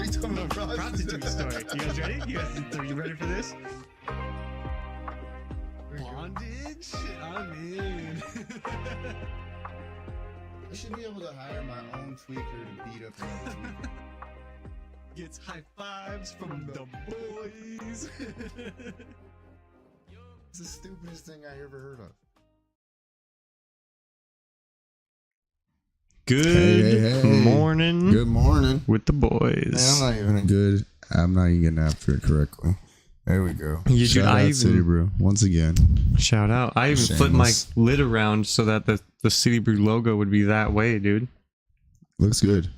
we talking about Prostitute story. You guys ready? Are you ready for this? Bondage? I'm in. I should be able to hire my own tweaker to beat up another tweaker. Gets high fives from the boys. It's the stupidest thing I ever heard of. Good morning. Good morning. With the boys. I'm not even getting after it correctly. There we go. Shout out City Brew once again. Shout out. I even flipped my lid around so that the City Brew logo would be that way, dude. Looks good.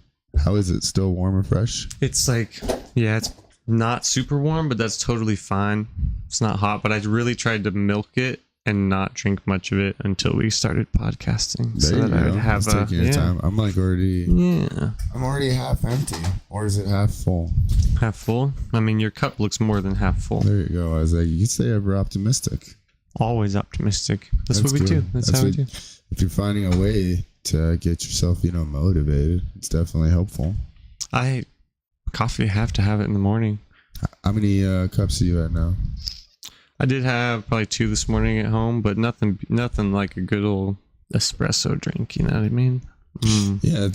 How is it? Still warm and fresh? It's like, yeah, it's not super warm, but that's totally fine. It's not hot, but I really tried to milk it and not drink much of it until we started podcasting, so that I would have taking your time. I'm like already. Yeah. I'm already half empty, or is it half full? Half full. I mean, your cup looks more than half full. There you go. I was like, you could say ever optimistic. Always optimistic. That's what we do. That's how we do. If you're finding a way to get yourself, motivated, it's definitely helpful. Coffee, I have to have it in the morning. How many cups are you at now? I did have probably 2 this morning at home, but nothing like a good old espresso drink. You know what I mean? Yeah,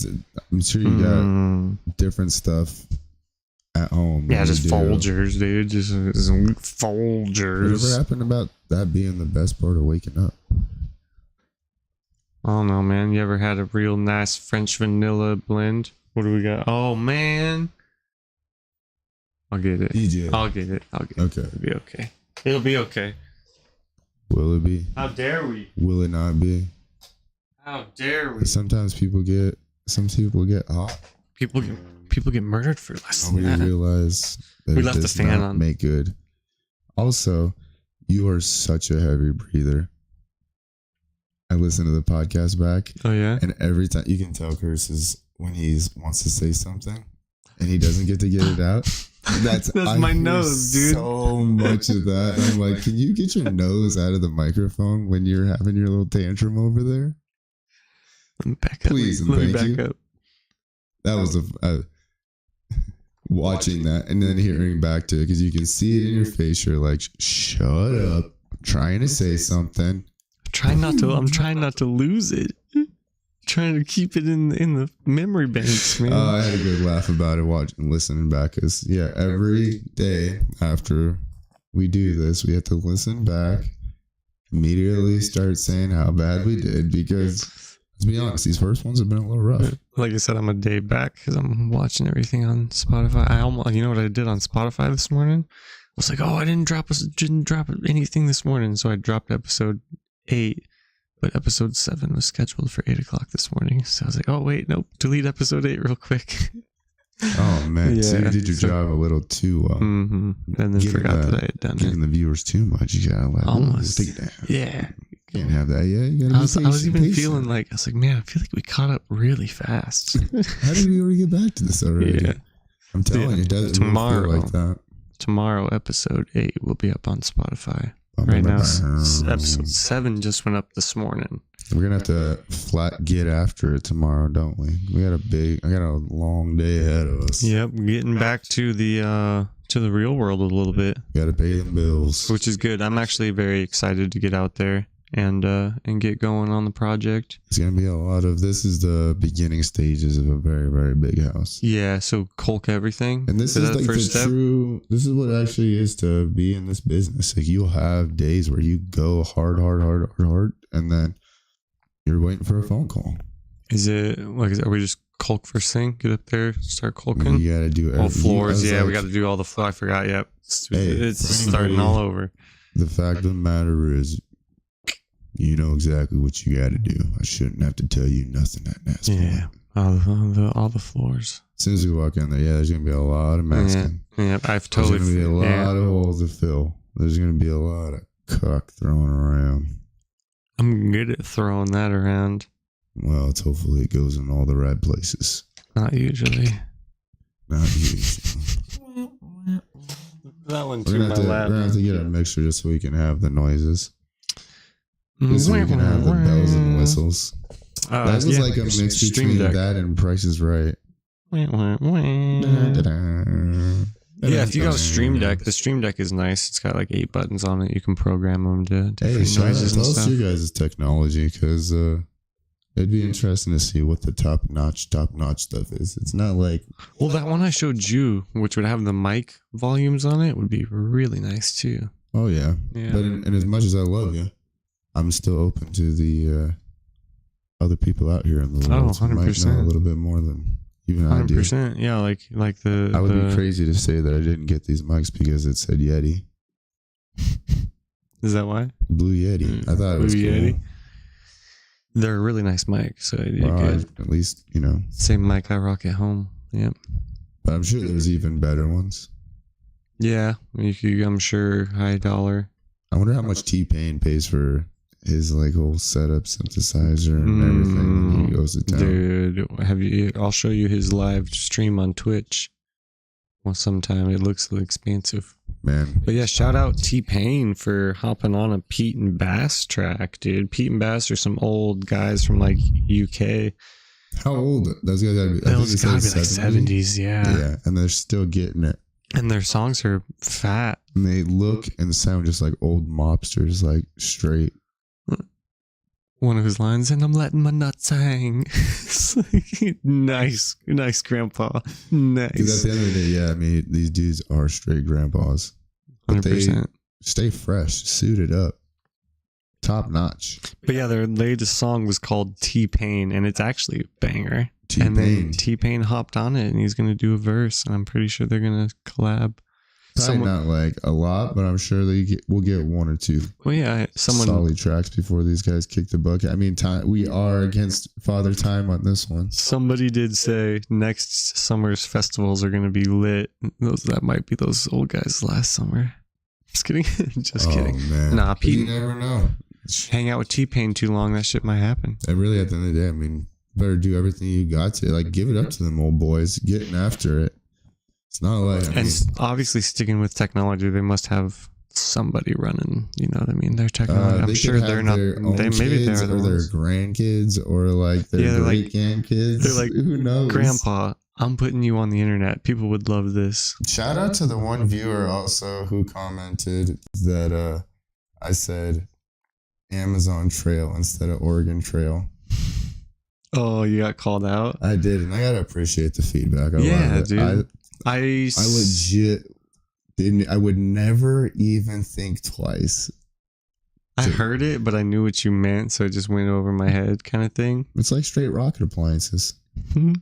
I'm sure you got different stuff at home. Yeah, just Folgers, dude. Just Folgers. Whatever happened about that being the best part of waking up? I don't know, man. You ever had a real nice French vanilla blend? What do we got? Oh, man. I'll get it. I'll get it. Okay. It'll be okay. It'll be okay. Will it be? How dare we? Will it not be? How dare we? Sometimes people get hot. People get murdered for less than that. Nobody realize that we it left the does fan not on. make good. Also, you are such a heavy breather. I listen to the podcast back. Oh yeah. And every time you can tell Curse is when he wants to say something and he doesn't get to get it out. That's my nose, dude. So much of that. And I'm like, can you get your nose out of the microphone when you're having your little tantrum over there? Let me back up. Please and thank you. That was watching that and then hearing back to it because you can see it in your face. You're like, shut up. I'm trying to say something. I'm trying not to lose it. Trying to keep it in the memory banks, man. I had a good laugh about it listening back because every day after we do this, we have to listen back, immediately start saying how bad we did because let's be honest, these first ones have been a little rough. Like I said, I'm a day back because I'm watching everything on Spotify. You know what I did on Spotify this morning? I was like, I didn't drop anything this morning, so I dropped episode 8. But episode 7 was scheduled for 8 o'clock this morning. So I was like, oh, wait, nope. Delete episode 8 real quick. Oh, man. Yeah, so you did your job a little too well. Mm-hmm. And then forgot that I had done giving the viewers too much. You got to almost take it down. Yeah. You can't have that. Yeah, you got to I was even feeling like, I was like, man, I feel like we caught up really fast. How did we already get back to this already? Yeah. I'm telling you, it doesn't feel like that. Tomorrow, episode 8 will be up on Spotify. Right now, episode 7 just went up this morning. We're gonna have to get after it tomorrow, don't we? I got a long day ahead of us. Yep, getting back to the real world a little bit. Got to pay the bills, which is good. I'm actually very excited to get out there and get going on the project. It's gonna be a lot of. This is the beginning stages of a very, very big house. Yeah, so Colk everything. And this is like the true. This is what it actually is to be in this business. Like you'll have days where you go hard, and then you're waiting for a phone call. Is it like? Are we just Colk first thing? Get up there, start colking. You gotta do all floors. Yeah, we got to do all the floor. I forgot. Yep, it's starting all over. The fact of the matter is. You know exactly what you got to do. I shouldn't have to tell you nothing at that point. Yeah, all the floors. As soon as we walk in there, there's going to be a lot of masking. Yeah, I've totally... There's going to be a lot of holes to fill. There's going to be a lot of cock thrown around. I'm good at throwing that around. Well, hopefully it goes in all the right places. Not usually. Not usually. That one too. We're going to have to get a mixture just so we can have the noises. Just so we can have the bells and whistles. That was like a mix between that and Price is Right. Wah, wah, wah. Yeah, if you got a Stream Deck, the Stream Deck is nice. It's got like 8 buttons on it. You can program them to Hey, different shout out, noises and tell us stuff. your guys' technology, because it'd be interesting to see what the top notch stuff is. It's not like, Well, that one I showed you, which would have the mic volumes on it, would be really nice too. oh yeah. Yeah. But and as much as I love you, I'm still open to the other people out here in the Oh, world who might know 100%. a little bit more than even I do. 100%. Yeah, like the. I would the, be crazy to say that I didn't get these mics because it said Yeti, Is that why? Blue Yeti. I thought it was Blue cool. Yeti. They're a really nice mic, so you Well, could at least, you know. same mic I rock at home. Yep. But I'm sure there's even better ones. Yeah, you could, I'm sure high dollar. I wonder how much T-Pain pays for his like whole setup, synthesizer, and everything when he goes to town. Dude, have you? I'll show you his live stream on Twitch. Well, sometime it looks expensive. Man, But yeah, shout out T-Pain for hopping on a Pete and Bass track, dude. Pete and Bass are some old guys from like UK. how old those guys gotta be? I think Those they said gotta be like 70. 70s, yeah. Yeah, and they're still getting it. And their songs are fat. And they look and sound just like old mobsters, like straight. One of his lines, and I'm letting my nuts hang. It's like, nice grandpa. Because Nice. at the end of the day, yeah, I mean, these dudes are straight grandpas. But they 100%. stay fresh, suited up, top notch. But yeah, their latest song was called T-Pain, and it's actually a banger. And then T-Pain. T-Pain hopped on it, and he's going to do a verse, and I'm pretty sure they're going to collab. Probably not like a lot, but I'm sure we'll get one or two Well, yeah, someone... solid tracks before these guys kick the bucket. I mean, we are against Father Time on this one. Somebody did say next summer's festivals are going to be lit. That might be those old guys last summer. Just kidding. Just kidding. Man. Nah, But you Pete, never know. hang out with T-Pain too long, that shit might happen. And really, at the end of the day, I mean, better do everything you got to. Like, give it up to them old boys, getting after it. It's not like, I mean, And obviously sticking with technology, they must have somebody running, you know what I mean? Their technology. I'm they sure could have they're not, their own maybe kids they're the or their ones. grandkids or like their Yeah, they're like- great grandkids. they're like, who knows? Grandpa, I'm putting you on the internet. People would love this. Shout out to the one viewer also who commented that I said Amazon Trail instead of Oregon Trail. Oh, you got called out? I did, and I gotta appreciate the feedback. I Yeah, love it. dude. I legit didn't. I would never even think twice. I heard it, but I knew what you meant, so it just went over my head kind of thing. It's like straight rocket appliances. And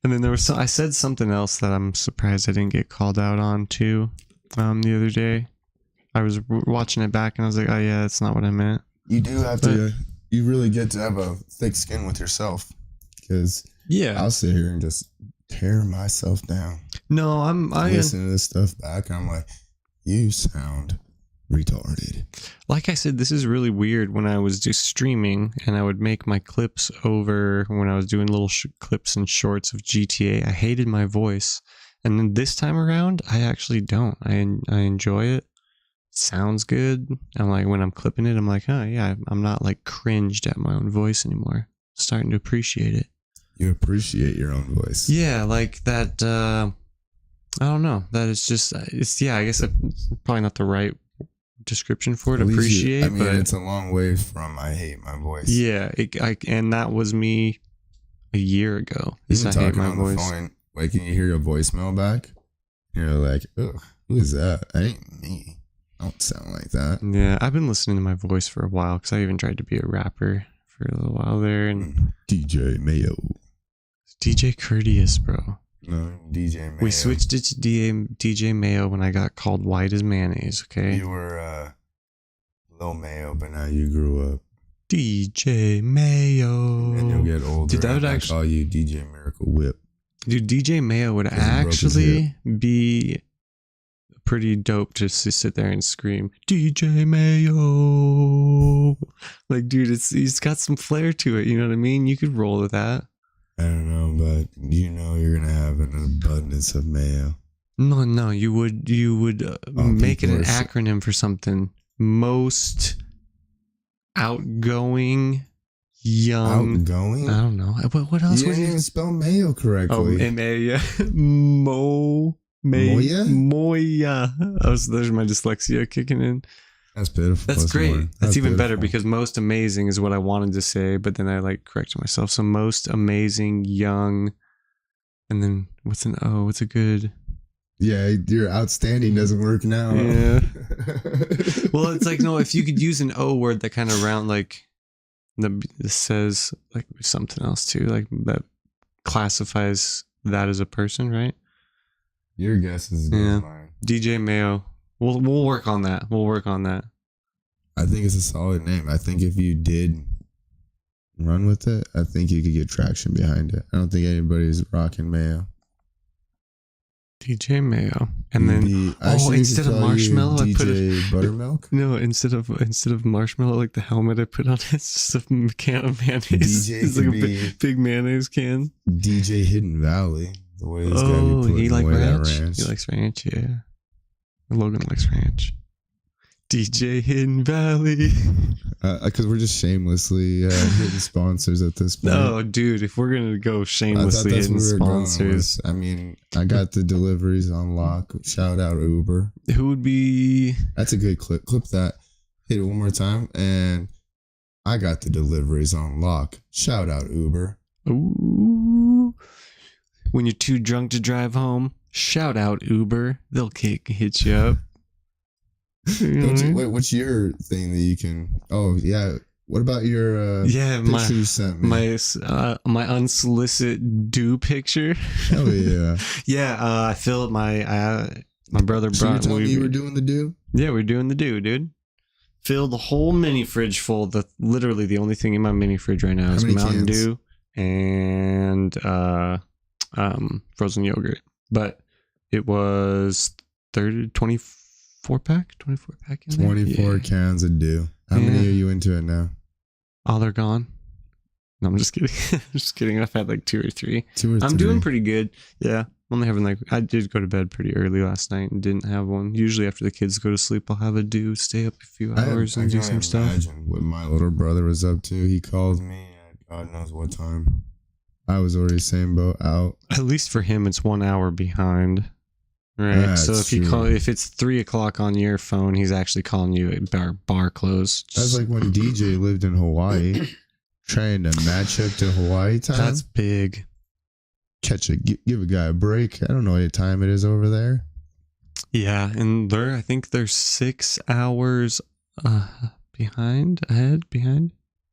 then there was I said something else that I'm surprised I didn't get called out on too. The other day, I was watching it back and I was like, oh yeah, that's not what I meant. You do have to. You really get to have a thick skin with yourself, because Yeah. I'll sit here and just tear myself down. No, I Listen to this stuff back, and I'm like, you sound retarded. like I said, this is really weird. When I was just streaming and I would make my clips over when I was doing little clips and shorts of GTA, I hated my voice. And then this time around, I actually don't. I enjoy it. Sounds good. I'm like, when I'm clipping it, I'm like, oh yeah, I'm not like cringed at my own voice anymore. Starting to appreciate it. You appreciate your own voice. Yeah, like that. I don't know. That is just. Yeah. I guess it's probably not the right description for it. At least Appreciate, I mean, but it's a long way from I hate my voice. yeah. And that was me a year ago. Even I hate talking my on voice. the phone, like, can you hear your voicemail back? You're like, ugh, who is that? That ain't me. I don't sound like that. Yeah, I've been listening to my voice for a while because I even tried to be a rapper for a little while there. And DJ Mayo. DJ Courteous, bro. No, DJ Mayo. We switched it to DJ Mayo when I got called white as mayonnaise. Okay. You were Lil Mayo, but now you grew up. DJ Mayo. And you'll get older. Dude, that would and I actually- call you DJ Miracle Whip. Dude, DJ Mayo would 'Cause he broke his actually be pretty dope just to sit there and scream, DJ Mayo. Like, dude, he's got some flair to it. You know what I mean? You could roll with that. I don't know, but you know you're gonna have an abundance of mayo. No, you would make it people an are so- acronym for something. Most outgoing young. Outgoing. I don't know. What else You would didn't you? even spell mayo Oh, correctly. Moya. Moya? Moya. There's my dyslexia kicking in. That's pitiful. That's great. more. That's even better pitiful. because most amazing is what I wanted to say, but then I like corrected myself. So most amazing, young, and then what's an O? What's a good? Yeah, your outstanding doesn't work now. Yeah. Well, it's like, no, if you could use an O word that kind of round, like, that says like something else too, like that classifies that as a person, right? Your guess is as good Yeah. as mine. DJ Mayo. We'll work on that. We'll work on that. I think it's a solid name. I think if you did run with it, I think you could get traction behind it. I don't think anybody's rocking mayo. DJ Mayo. And then instead of marshmallow, I put DJ Buttermilk. no, instead of marshmallow, like the helmet I put on it, it's just a can of mayonnaise. DJ It's like a could be big mayonnaise can. DJ Hidden Valley. The way this guy be Oh, putting he like away that ranch? ranch. He likes ranch, yeah. Logan likes ranch. DJ Hidden Valley. Because we're just shamelessly hitting sponsors at this point. No, dude, if we're gonna go I thought shamelessly that's hitting what we were going sponsors, with. I mean, I got the deliveries on lock. Shout out Uber. who would be? That's a good clip. Clip that. Hit it one more time. And I got the deliveries on lock. Shout out Uber. Ooh. When you're too drunk to drive home, shout out Uber. They'll hit you up. You know what I mean? Wait, what's your thing that you can? Oh yeah. What about your Yeah, picture you sent me? my unsolicited do picture. Oh yeah. Yeah, I filled my brother So you're brought. telling me you were doing the do? Yeah, we're doing the do, dude. Filled the whole mini fridge full. Literally the only thing in my mini fridge right now is many Mountain cans? Dew and frozen yogurt. But it was 24 pack in there? 24 Yeah. cans of do. How many Yeah. are you into it now? Oh, they're gone. No, I'm just kidding. Just kidding. I've had like 2 or 3. 2 or 3? I'm doing pretty good. Yeah. I'm only having I did go to bed pretty early last night and didn't have one. Usually after the kids go to sleep, I'll have a do, stay up a few hours and do some stuff. Imagine what my little brother was up to. He called me at God knows what time. I was already same boat out. At least for him, it's 1 hour behind. Right. That's So if you true. if it's 3 o'clock on your phone, he's actually calling you at bar close. That's like when DJ lived in Hawaii, trying to match up to Hawaii time. That's big. Give a guy a break. I don't know what time it is over there. Yeah, and I think they're 6 hours behind.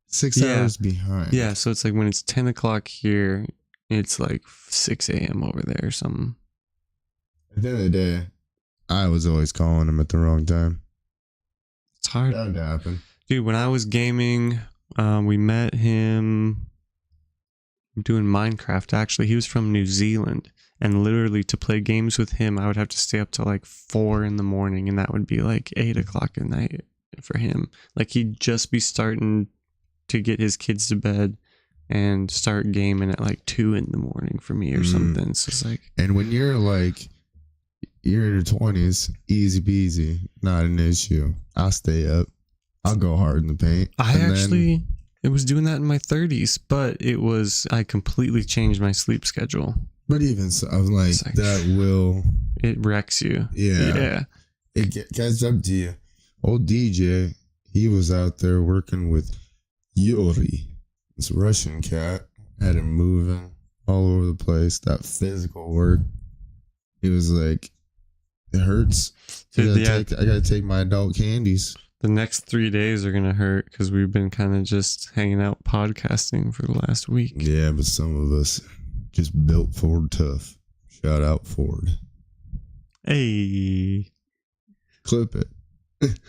6 Yeah. hours behind. Yeah, so it's like when it's 10 o'clock here, it's like 6 a.m. over there or something. At the end of the day, I was always calling him at the wrong time. It's hard. That would happen. Dude, when I was gaming, we met him doing Minecraft. Actually, he was from New Zealand, and literally to play games with him, I would have to stay up till like 4 in the morning, and that would be like 8 o'clock at night for him. Like he'd just be starting to get his kids to bed and start gaming at like 2 in the morning for me or something. So it's like, And when you're you're in your 20s, easy peasy, not an issue. I'll stay up. I'll go hard in the paint. it was doing that in my 30s, but I completely changed my sleep schedule. But even so, I was like, It's like- that will, It wrecks you. yeah. Yeah. It gets up to you. Old DJ, he was out there working with Yuri, this Russian cat, had him moving all over the place. That physical work. He was like, it hurts. Dude, I gotta take my adult candies. The next 3 days are going to hurt because we've been kind of just hanging out podcasting for the last week. Yeah, but some of us just built Ford tough. Shout out Ford. Hey. Clip it.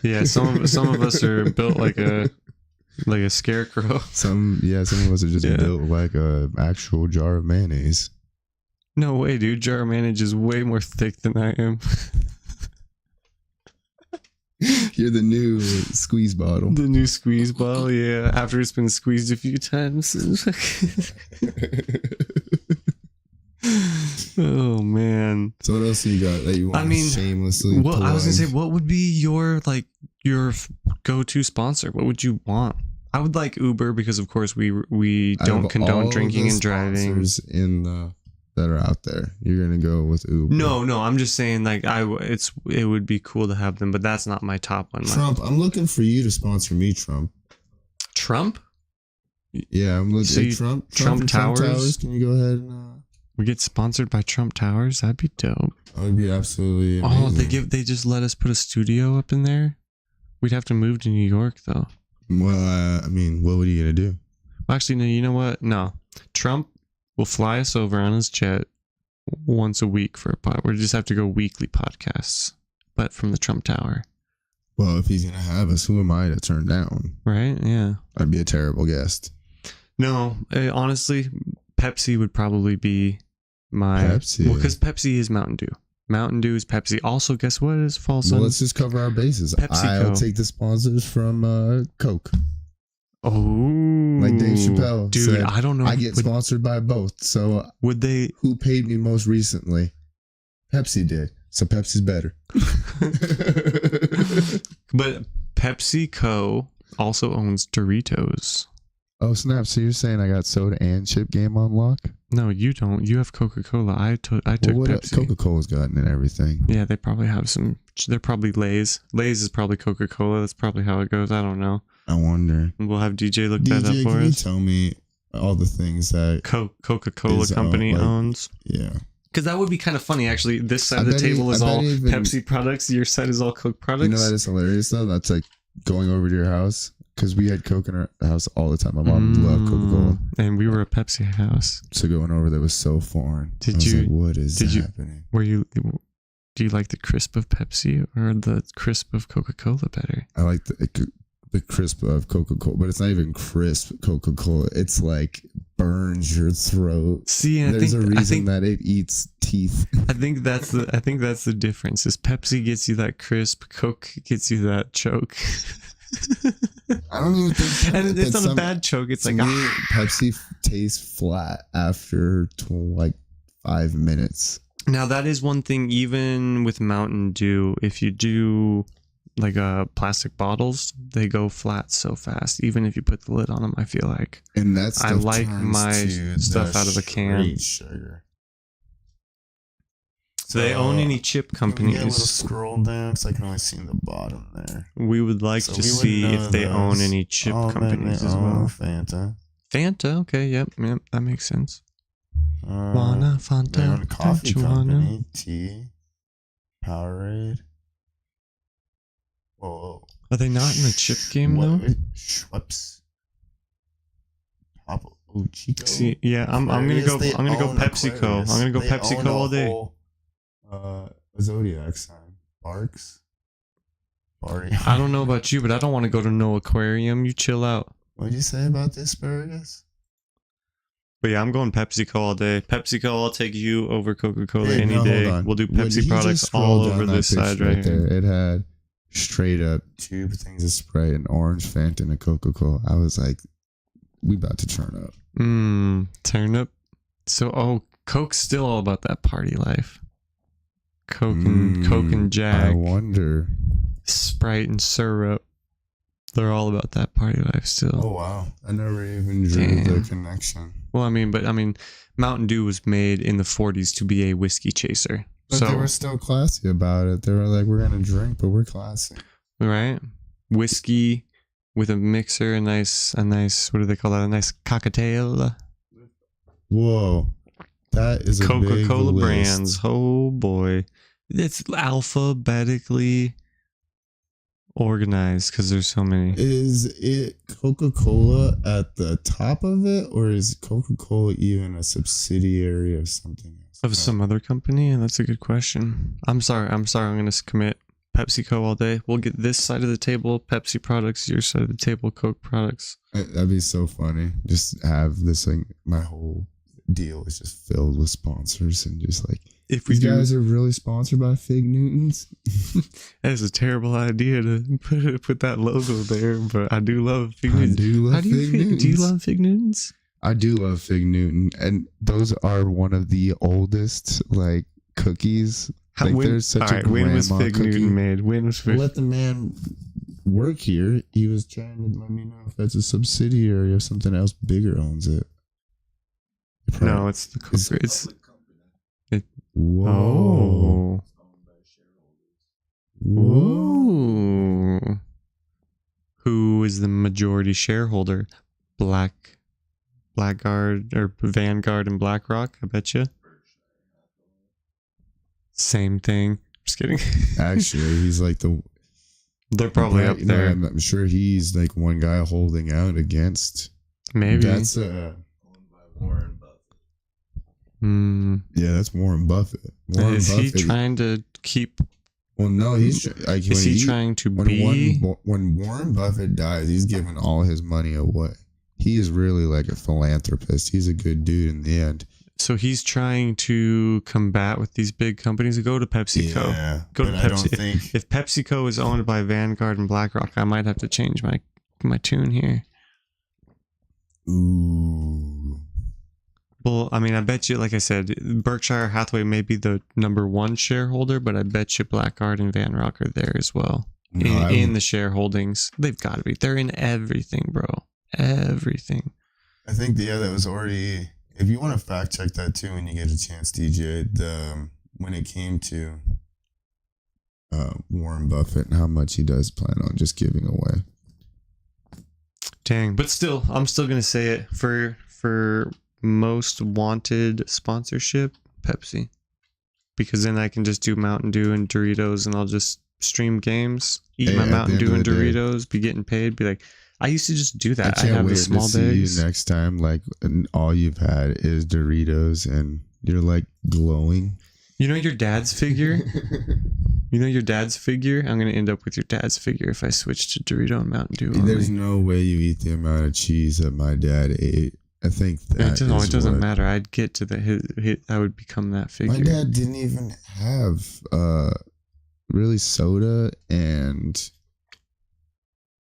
Yeah, some of us are built like a scarecrow. Some of us are just Yeah. built like a actual jar of mayonnaise. No way, dude. Jar Manage is way more thick than I am. You're the new squeeze bottle. The new squeeze bottle, yeah. After it's been squeezed a few times. Oh man. So what else you got that you want to shamelessly well, I was gonna plug? say, what would be your go-to sponsor? What would you want? I would like Uber because, of course, we Out don't of condone all drinking the and driving. sponsors in the that are out there, you're gonna go with Uber. No, I'm just saying like it would be cool to have them, but that's not my top one. Trump, I'm looking for you to sponsor me, Trump. Trump? Yeah, I'm looking So at you- Trump. Trump and Towers? Can you go ahead and? We get sponsored by Trump Towers. That'd be dope. That would be absolutely amazing. Oh, they just let us put a studio up in there. We'd have to move to New York though. Well, I mean, what were you gonna do? Actually, no. You know what? No, Trump will fly us over on his jet once a week for a pod. We just have to go weekly podcasts, but from the Trump Tower, Well, if he's gonna have us, who am I to turn down? right? Yeah. I'd be a terrible guest. No, honestly, Pepsi would probably be my Pepsi. Well, because Pepsi is Mountain Dew. Mountain Dew is Pepsi. Also, guess what is false Well, on? let's just cover our bases. PepsiCo. I'll take the sponsors from Coke. Oh, Like Dave Chappelle dude, said, I don't know. I get sponsored by both. So would they? who paid me most recently? Pepsi did. So Pepsi's better. But PepsiCo also owns Doritos. Oh snap! So you're saying I got soda and chip game on lock? No, you don't. You have Coca-Cola. I took Pepsi. Coca-Cola's gotten in everything. Yeah, they probably have some. They're probably Lay's. Lay's is probably Coca-Cola. That's probably how it goes. I don't know. I wonder. We'll have DJ look that up DJ, for can you us. tell me all the things that? Coca-Cola is, company like- owns. Yeah. Because that would be kind of funny, actually. This side I of the bet table is I bet all even- Pepsi products. Your side is all Coke products. You know that is hilarious though. That's like going over to your house because we had Coke in our house all the time. My mom loved Coca-Cola, And we were a Pepsi house. so going over there was so foreign. Did I was you- like, what is did you- happening? Do you like the crisp of Pepsi or the crisp of Coca-Cola better? I like the crisp of Coca-Cola, but it's not even crisp Coca-Cola. It's like burns your throat. See, and There's a I reason think that it eats teeth. I think that's the difference. Is Pepsi gets you that crisp, Coke gets you that choke. I don't even think, And it's that's not a bad choke. It's to like me, Pepsi tastes flat after like 5 minutes. Now that is one thing. Even with Mountain Dew, if you do like plastic bottles, they go flat so fast. Even if you put the lid on them, I feel like. And that's I like my stuff out of a can. Sugar. Do they own any chip companies? scroll down because I can only see in the bottom there. We would like So to we wouldn't see know if they own those. any chip Oh, companies as well. Fanta. Fanta, okay, yep, that makes sense. Uh, Wanna they own Fanta? a coffee Don't you wanna? company. Tea. Powerade. Whoa. Are they not in the chip game though? Schweppes. Papa. Oh, Chico. See, yeah, I'm gonna go. I'm gonna go PepsiCo. I'm gonna go PepsiCo all day. Zodiac sign. Barks. Barry. I don't know about you, but I don't want to go to no aquarium. You chill out. What'd you say about the asparagus? But yeah, I'm going PepsiCo all day. PepsiCo, I'll take you over Coca-Cola Hey, any no, day. hold on. We'll do When Pepsi he products just all scrolled down over that this side picture right here. there, it had straight up 2 things of Sprite, an orange Fanta, and a Coca-Cola. I was like, we about to turn up. Turnip. So, Coke's still all about that party life. Coke and Jack, I wonder. Sprite and syrup. They're all about that party life still. Oh, wow. I never even drew Damn. the connection. Well, I mean, Mountain Dew was made in the 40s to be a whiskey chaser. But So, they were still classy about it. They were like, we're going to drink, but we're classy. right? Whiskey with a mixer, a nice, what do they call that? A nice cocktail. Whoa. That is a Coca-Cola big brands. list. Oh boy. It's alphabetically organized because there's so many. Is it Coca-Cola at the top of it, or is Coca-Cola even a subsidiary of something else? Of some other company? That's a good question. I'm sorry. I'm going to commit PepsiCo all day. We'll get this side of the table, Pepsi products, your side of the table, Coke products. That'd be so funny. Just have this thing. My whole deal is just filled with sponsors and just like, If we these do, guys are really sponsored by Fig Newtons. that is a terrible idea to put that logo there, but I do love Fig Newtons. do love How do you Fig feel? Newtons. Do you love Fig Newtons? I do love Fig Newton, and those are one of the oldest like cookies. Like, there's such a when was grandma Fig cookie. Newton made? When was Fig? Let the man work here. He was trying to let me know if that's a subsidiary of something else bigger owns it. No, it's the corporate. It's Whoa. oh. Whoa. Ooh. Who is the majority shareholder? Blackguard or Vanguard and BlackRock, I bet you. Same thing. Just kidding. Actually, he's like They're probably up there. I'm sure he's like one guy holding out against. Maybe. That's Owned by Warren Buffett. yeah, that's Warren Buffett. Warren Is Buffett. he trying to keep? Well, no, he's like Is he trying to be? When Warren Buffett dies, he's giving all his money away. He is really like a philanthropist. He's a good dude in the end. So he's trying to combat with these big companies. Go to PepsiCo. Yeah, Go to but I Pepsi. don't think. If PepsiCo is owned by Vanguard and BlackRock, I might have to change my tune here. Ooh. Well, I mean, I bet you, like I said, Berkshire Hathaway may be the number one shareholder, but I bet you Blackguard and Vanrock are there as well. No, in the shareholdings. They've got to be. They're in everything, bro. Everything. I think that was already. If you want to fact check that too, when you get a chance, DJ, when it came to Warren Buffett and how much he does plan on just giving away. Dang, but still, I'm still gonna say it for most wanted sponsorship, Pepsi, because then I can just do Mountain Dew and Doritos, and I'll just stream games, eat my Mountain Dew and Doritos, be getting paid, be like. I used to just do that. I have the small bags. I can't wait to see you next time. Like, all you've had is Doritos, and you're like glowing. You know your dad's figure. I'm gonna end up with your dad's figure if I switch to Dorito and Mountain Dew. There's no way you eat the amount of cheese that my dad ate. I think that it doesn't matter. I'd get to the I would become that figure. My dad didn't even have really soda, and it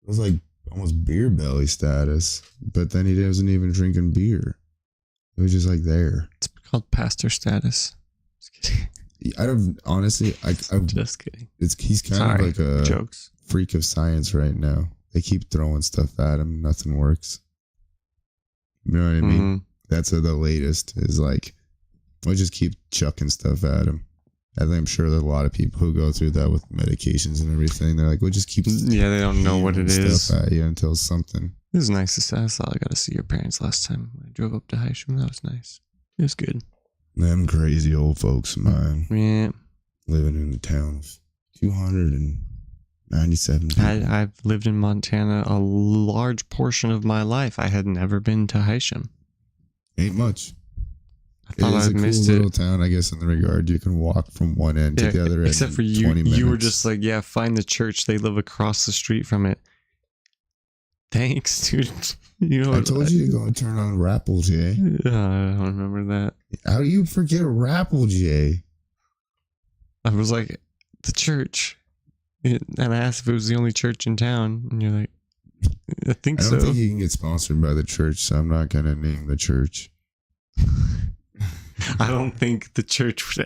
was like almost beer belly status, but then he wasn't even drinking beer. It was just like there. It's called pastor status. Just kidding. I don't honestly. I just kidding. He's kind of like a jokes. Freak of science right now. They keep throwing stuff at him. Nothing works. You know what I mean? That's the latest. Is like, I just keep chucking stuff at him. I think I'm sure there's a lot of people who go through that with medications and everything. They're like, we'll just keep. Yeah, they don't know what it is. Stuff at you until something. It was nice to see. I saw. I got to see your parents last time. I drove up to Hysham. That was nice. It was good. Them crazy old folks of mine. Yeah. Living in a town of 297 people. I've lived in Montana a large portion of my life. I had never been to Hysham. Ain't much. I thought it is I'd missed a cool little town, I guess, in the regard you can walk from one end to the other end. Except for you, 20 minutes. you were just like, yeah, find the church. They live across the street from it. Thanks, dude. You know, I told you to go and turn on Rapple J. I don't remember that. How do you forget Rapple J? I was like, the church. And I asked if it was the only church in town. And you're like, I think so. I don't think you can get sponsored by the church, so I'm not going to name the church. I don't think the church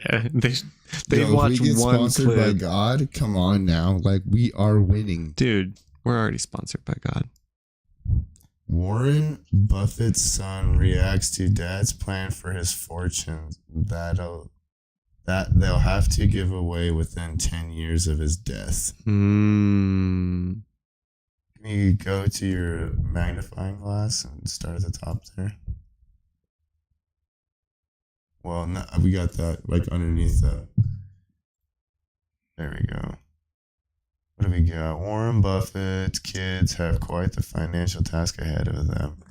they watch we get one sponsored clip. by God. Come on now, like we are winning, dude. We're already sponsored by God. Warren Buffett's son reacts to dad's plan for his fortune that they'll have to give away within 10 years of his death. Can you go to your magnifying glass and start at the top there? Well, no, we got that like underneath that. There we go. What do we got? Warren Buffett's kids have quite the financial task ahead of them.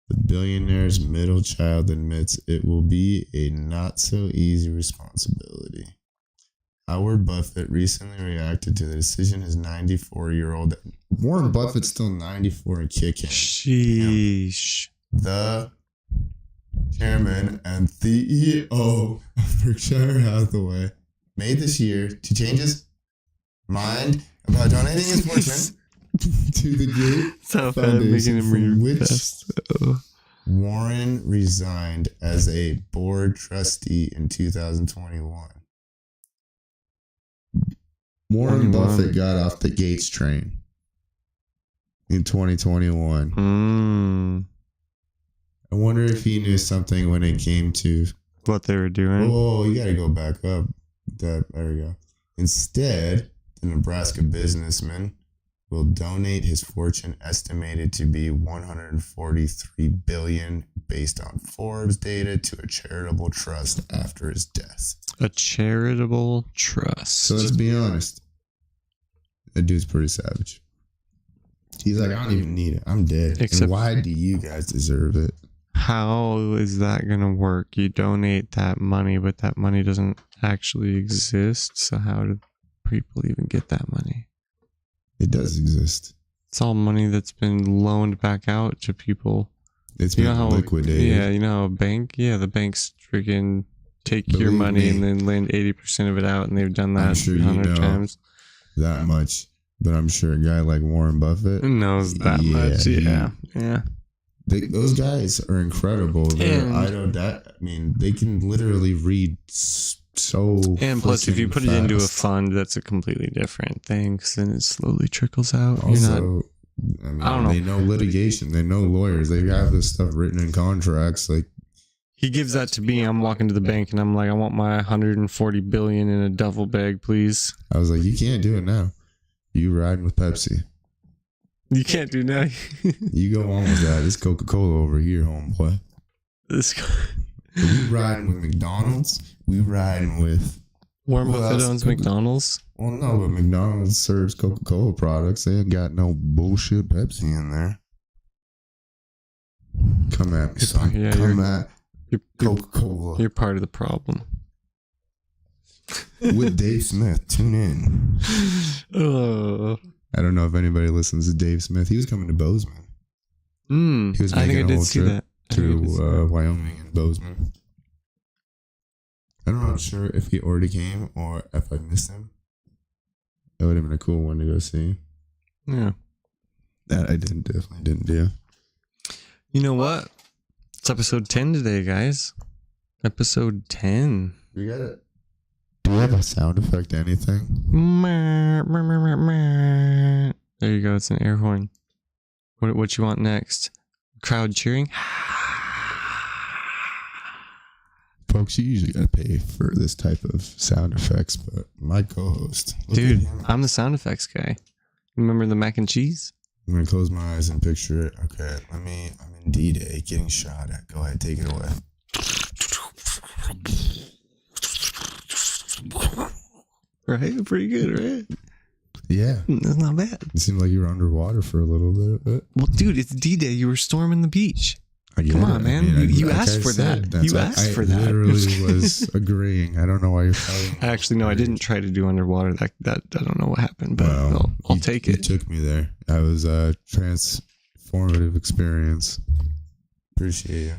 The billionaire's middle child admits it will be a not so easy responsibility. Howard Buffett recently reacted to the decision his 94-year-old Warren Buffett's still 94 and kicking. Sheesh. The chairman and CEO of Berkshire Hathaway made this year to change his mind about donating his fortune to the Gates Foundation, from which Warren resigned as a board trustee in 2021. Warren Buffett got off the Gates train. in 2021. I wonder if he knew something when it came to. What they were doing. Oh, you got to go back up. There we go. Instead, the Nebraska businessman will donate his fortune estimated to be $143 billion based on Forbes data to a charitable trust after his death. A charitable trust. So let's be honest. That dude's pretty savage. He's like, I don't even need it. I'm dead. Except- and why do you guys deserve it? How is that going to work? You donate that money, but that money doesn't actually exist. So how do people even get that money? It does exist. It's all money that's been loaned back out to people. It's been liquidated. Yeah, you know how a bank? Yeah, the banks freaking take your Believe money me. and then lend 80% of it out, and they've done that I'm sure you 100 know. times. That much. But I'm sure a guy like Warren Buffett Knows that much. Yeah. Those guys are incredible. They're they can literally read so. And plus, if you freaking put it into a fast. fund, that's a completely different thing. 'Cause then it slowly trickles out. Also, I don't know. They know litigation. They know lawyers. They have this stuff written in contracts. Like, He gives that to me. I'm walking to the bank and I'm like, I want my 140 billion in a duffel bag, please. I was like, you can't do it now. You riding with Pepsi. You can't do that. You go on with that. It's Coca-Cola over here, homeboy. This We riding with McDonald's. We riding with. Warren Well, Buffett that's owns Coca- McDonald's. Well, no, but McDonald's serves Coca-Cola products. They ain't got no bullshit Pepsi in there. Come at me, son. Yeah, Come at You're, Coca-Cola. you're part of the problem. With Dave Smith. Tune in. Oh. I don't know if anybody listens to Dave Smith. He was coming to Bozeman. He was I think making I a did whole see trip that. I think I did see to that. Wyoming and Bozeman. I'm not sure if he already came or if I missed him. That would have been a cool one to go see. Yeah. That I definitely didn't do. You know what? It's episode 10 today, guys. Episode 10. We got it. Do we have a sound effect? Anything? There you go. It's an air horn. What you want next? Crowd cheering? Folks, you usually got to pay for this type of sound effects, but my co-host. look Dude, at him. I'm the sound effects guy. Remember the mac and cheese? I'm going to close my eyes and picture it. Okay, I'm in D-Day getting shot at. Go ahead, take it away. Right? Pretty good, right? Yeah. That's not bad. It seemed like you were underwater for a little bit. Well, dude, it's D-Day. You were storming the beach. I get Come it. on, man. You asked for that. that's You why asked for that. I literally was agreeing. I don't know why you're fighting. Actually, no, I didn't try to do underwater. That I don't know what happened, but I'll take You it. took me there. That was a transformative experience. Appreciate you.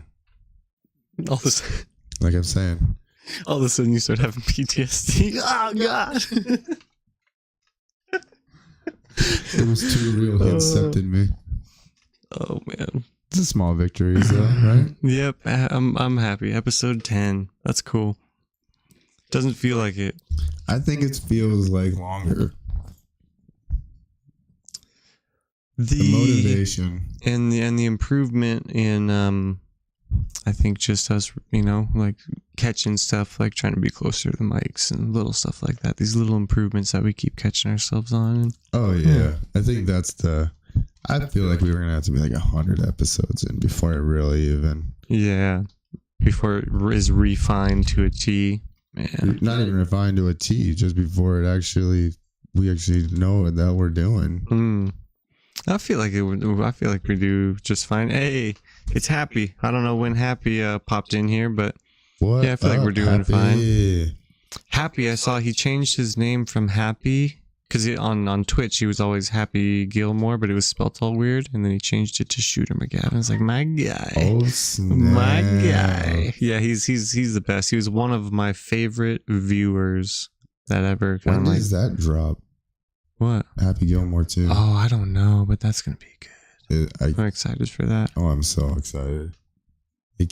All of a sudden, Like I'm saying. all of a sudden you start having PTSD. Oh God! It was too real. He incepted me. Oh man. It's a small victories though, right? Yep, I'm happy. Episode 10. That's cool. Doesn't feel like it. I think it feels like longer. The motivation. and the improvement in I think just us, like catching stuff, like trying to be closer to the mics and little stuff like that. These little improvements that we keep catching ourselves on. Oh yeah. I think that's I feel like we were gonna have to be like 100 episodes in before it really even. Yeah. Before it is refined to a T. Man. Not even refined to a T, just before we actually know that we're doing. I feel like we do just fine. Hey, it's Happy. I don't know when Happy popped in here, but What? yeah, I feel like we're doing Happy? Happy. I saw he changed his name from Happy because on Twitch he was always Happy Gilmore, but it was spelt all weird, and then he changed it to Shooter McGavin. It's like my guy. Oh snap! My guy. Yeah, he's the best. He was one of my favorite viewers that ever When kind of does that drop? what? Happy Gilmore too. Oh, I don't know, but that's gonna be good. I'm I'm excited for that. I'm so excited. They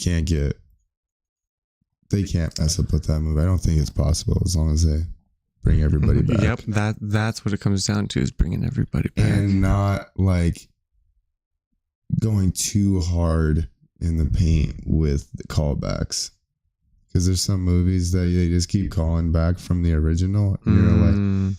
can't mess up with that movie. I don't think it's possible as long as they bring everybody back. Yep, that's what it comes down to, is bringing everybody back. And not like going too hard in the paint with the callbacks. Because there's some movies that they just keep calling back from the original. And you're like,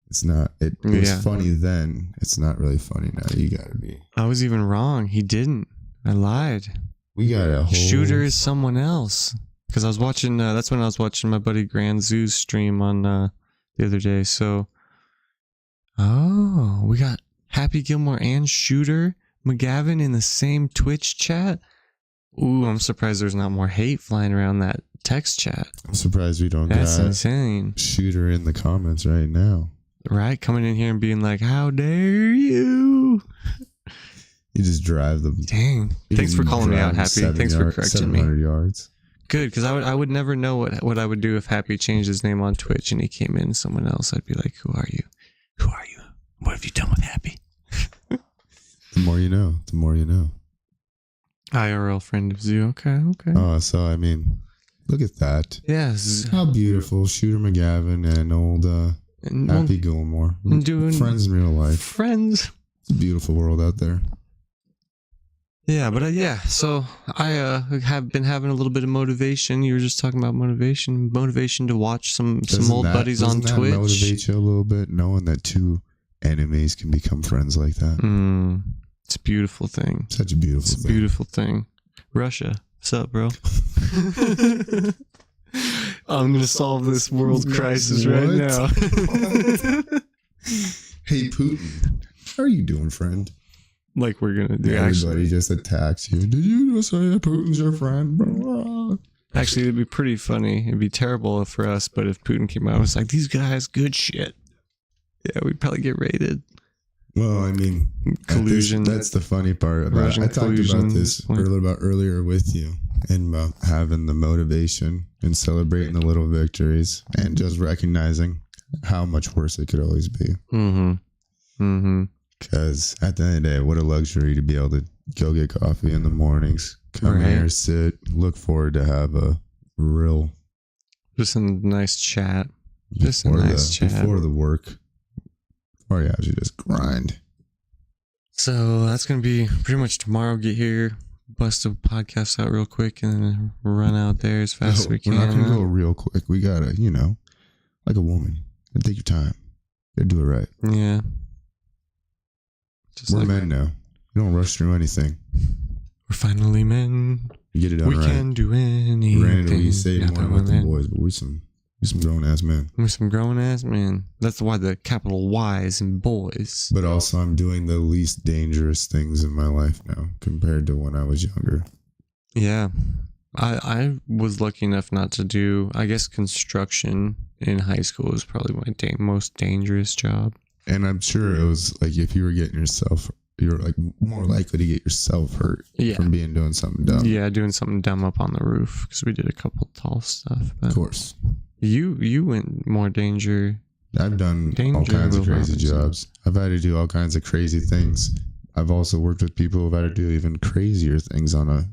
it's not, it was funny then. It's not really funny now. You gotta be. I was even wrong. He didn't. I lied. We got a whole. Shooter is someone else. Because I was watching, that's when I was watching my buddy Grand Zoo's stream on the other day. So, we got Happy Gilmore and Shooter McGavin in the same Twitch chat. Ooh, I'm surprised there's not more hate flying around that text chat. I'm surprised we don't That's got insane. Shooter in the comments right now. Right? Coming in here and being like, how dare you? You just drive them. Dang. Thanks for calling me out, Happy. Thanks for correcting me. 700 yards. Good, because I would never know what I would do if Happy changed his name on Twitch and he came in someone else. I'd be like, who are you? Who are you? What have you done with Happy? The more you know. The more you know. IRL friend of Zoo. Okay. Oh, so I mean, look at that. Yes. How beautiful. Shooter McGavin and old Happy Gilmore. Doing friends in real life. Friends. It's a beautiful world out there. Yeah, but so I have been having a little bit of motivation. You were just talking about motivation to watch some old buddies on Twitch. Doesn't that motivate you a little bit, knowing that two enemies can become friends like that? It's a beautiful thing. Such a beautiful thing. It's a beautiful thing. Russia, what's up, bro? I'm gonna solve this world crisis right now. Hey, Putin, how are you doing, friend? Like we're gonna do. Everybody just attacks you. Did you just say Putin's your friend? Actually, it'd be pretty funny. It'd be terrible for us, but if Putin came out and was like, these guys, good shit. Yeah, we'd probably get raided. Well, I mean, collusion. That's the funny part about it. I talked about this earlier with you, and about having the motivation and celebrating the little victories and just recognizing how much worse it could always be. Because at the end of the day, what a luxury to be able to go get coffee in the mornings, come here, sit, look forward to have a real... Just a nice chat. Before the work. Or you actually just grind. So that's going to be pretty much tomorrow. Get here, bust a podcast out real quick, and then run out there as fast as we can. We're not going to go real quick. We got to, like a woman. Take your time. Gotta do it right. Yeah. We're men now. We don't rush through anything. We're finally men. You get it done right. We can do anything. Granted, we say more about the boys, but we're some grown-ass men. We're some grown-ass men. That's why the capital Y is in boys. But also, I'm doing the least dangerous things in my life now compared to when I was younger. Yeah. I was lucky enough not to do, I guess, construction in high school was probably my most dangerous job. And I'm sure it was like if you were getting yourself, you're like more likely to get yourself hurt from doing something dumb. Yeah, doing something dumb up on the roof because we did a couple tall stuff. But of course. You went more danger. I've done all kinds of crazy jobs. I've had to do all kinds of crazy things. I've also worked with people who've had to do even crazier things on a,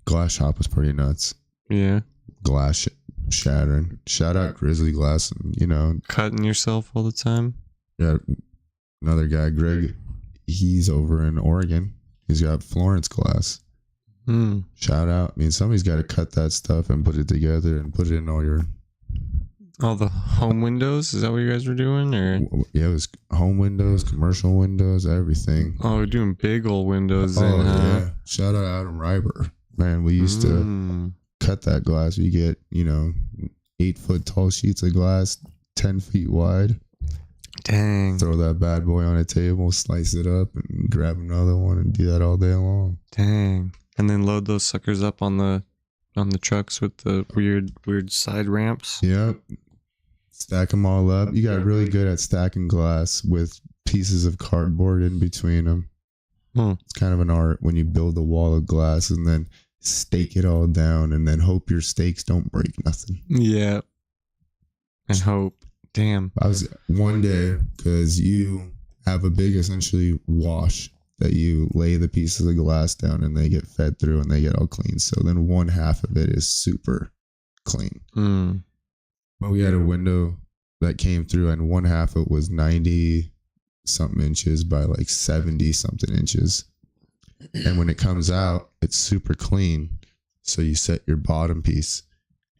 glass shop was pretty nuts. Yeah. Glass shattering. Shout out Grizzly Glass and, Cutting yourself all the time. Yeah. Another guy, Greg, he's over in Oregon. He's got Florence Glass. Shout out. I mean, somebody's got to cut that stuff and put it together and put it in all the home windows. Is that what you guys were doing? Or yeah, it was home windows, commercial windows, everything. Oh, we're doing big old windows then, huh? Yeah. Shout out Adam Reiber. Man, we used to cut that glass. We get, 8-foot tall sheets of glass, 10 feet wide. Dang. Throw that bad boy on a table, slice it up, and grab another one and do that all day long. Dang. And then load those suckers up on the trucks with the weird side ramps. Yep. Stack them all up. You got really good at stacking glass with pieces of cardboard in between them. It's kind of an art when you build a wall of glass and then stake it all down and then hope your stakes don't break nothing. Yeah. And hope. Damn. I was one day, because you have a big essentially wash that you lay the pieces of glass down and they get fed through and they get all clean. So then one half of it is super clean. But we had a window that came through and one half of it was 90 something inches by like 70 something inches. And when it comes out, it's super clean. So you set your bottom piece,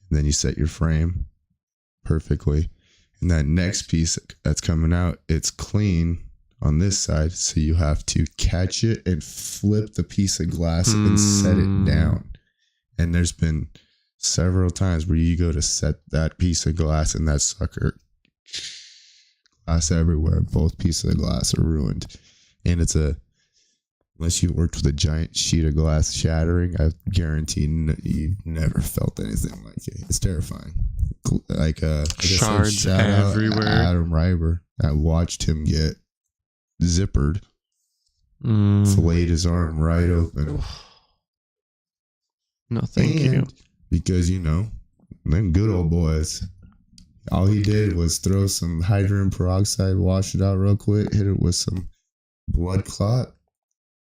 and then you set your frame perfectly. And that next piece that's coming out, it's clean on this side. So you have to catch it and flip the piece of glass and set it down. And there's been several times where you go to set that piece of glass and that sucker, glass everywhere. Both pieces of glass are ruined. And it's unless you worked with a giant sheet of glass shattering, I guarantee you've never felt anything like it. It's terrifying. Like Shards everywhere. Adam Ryber, I watched him get zippered, filleted his arm right open. No, thank you. Because, them good old boys, all he did was throw some hydrogen peroxide, wash it out real quick, hit it with some blood clot,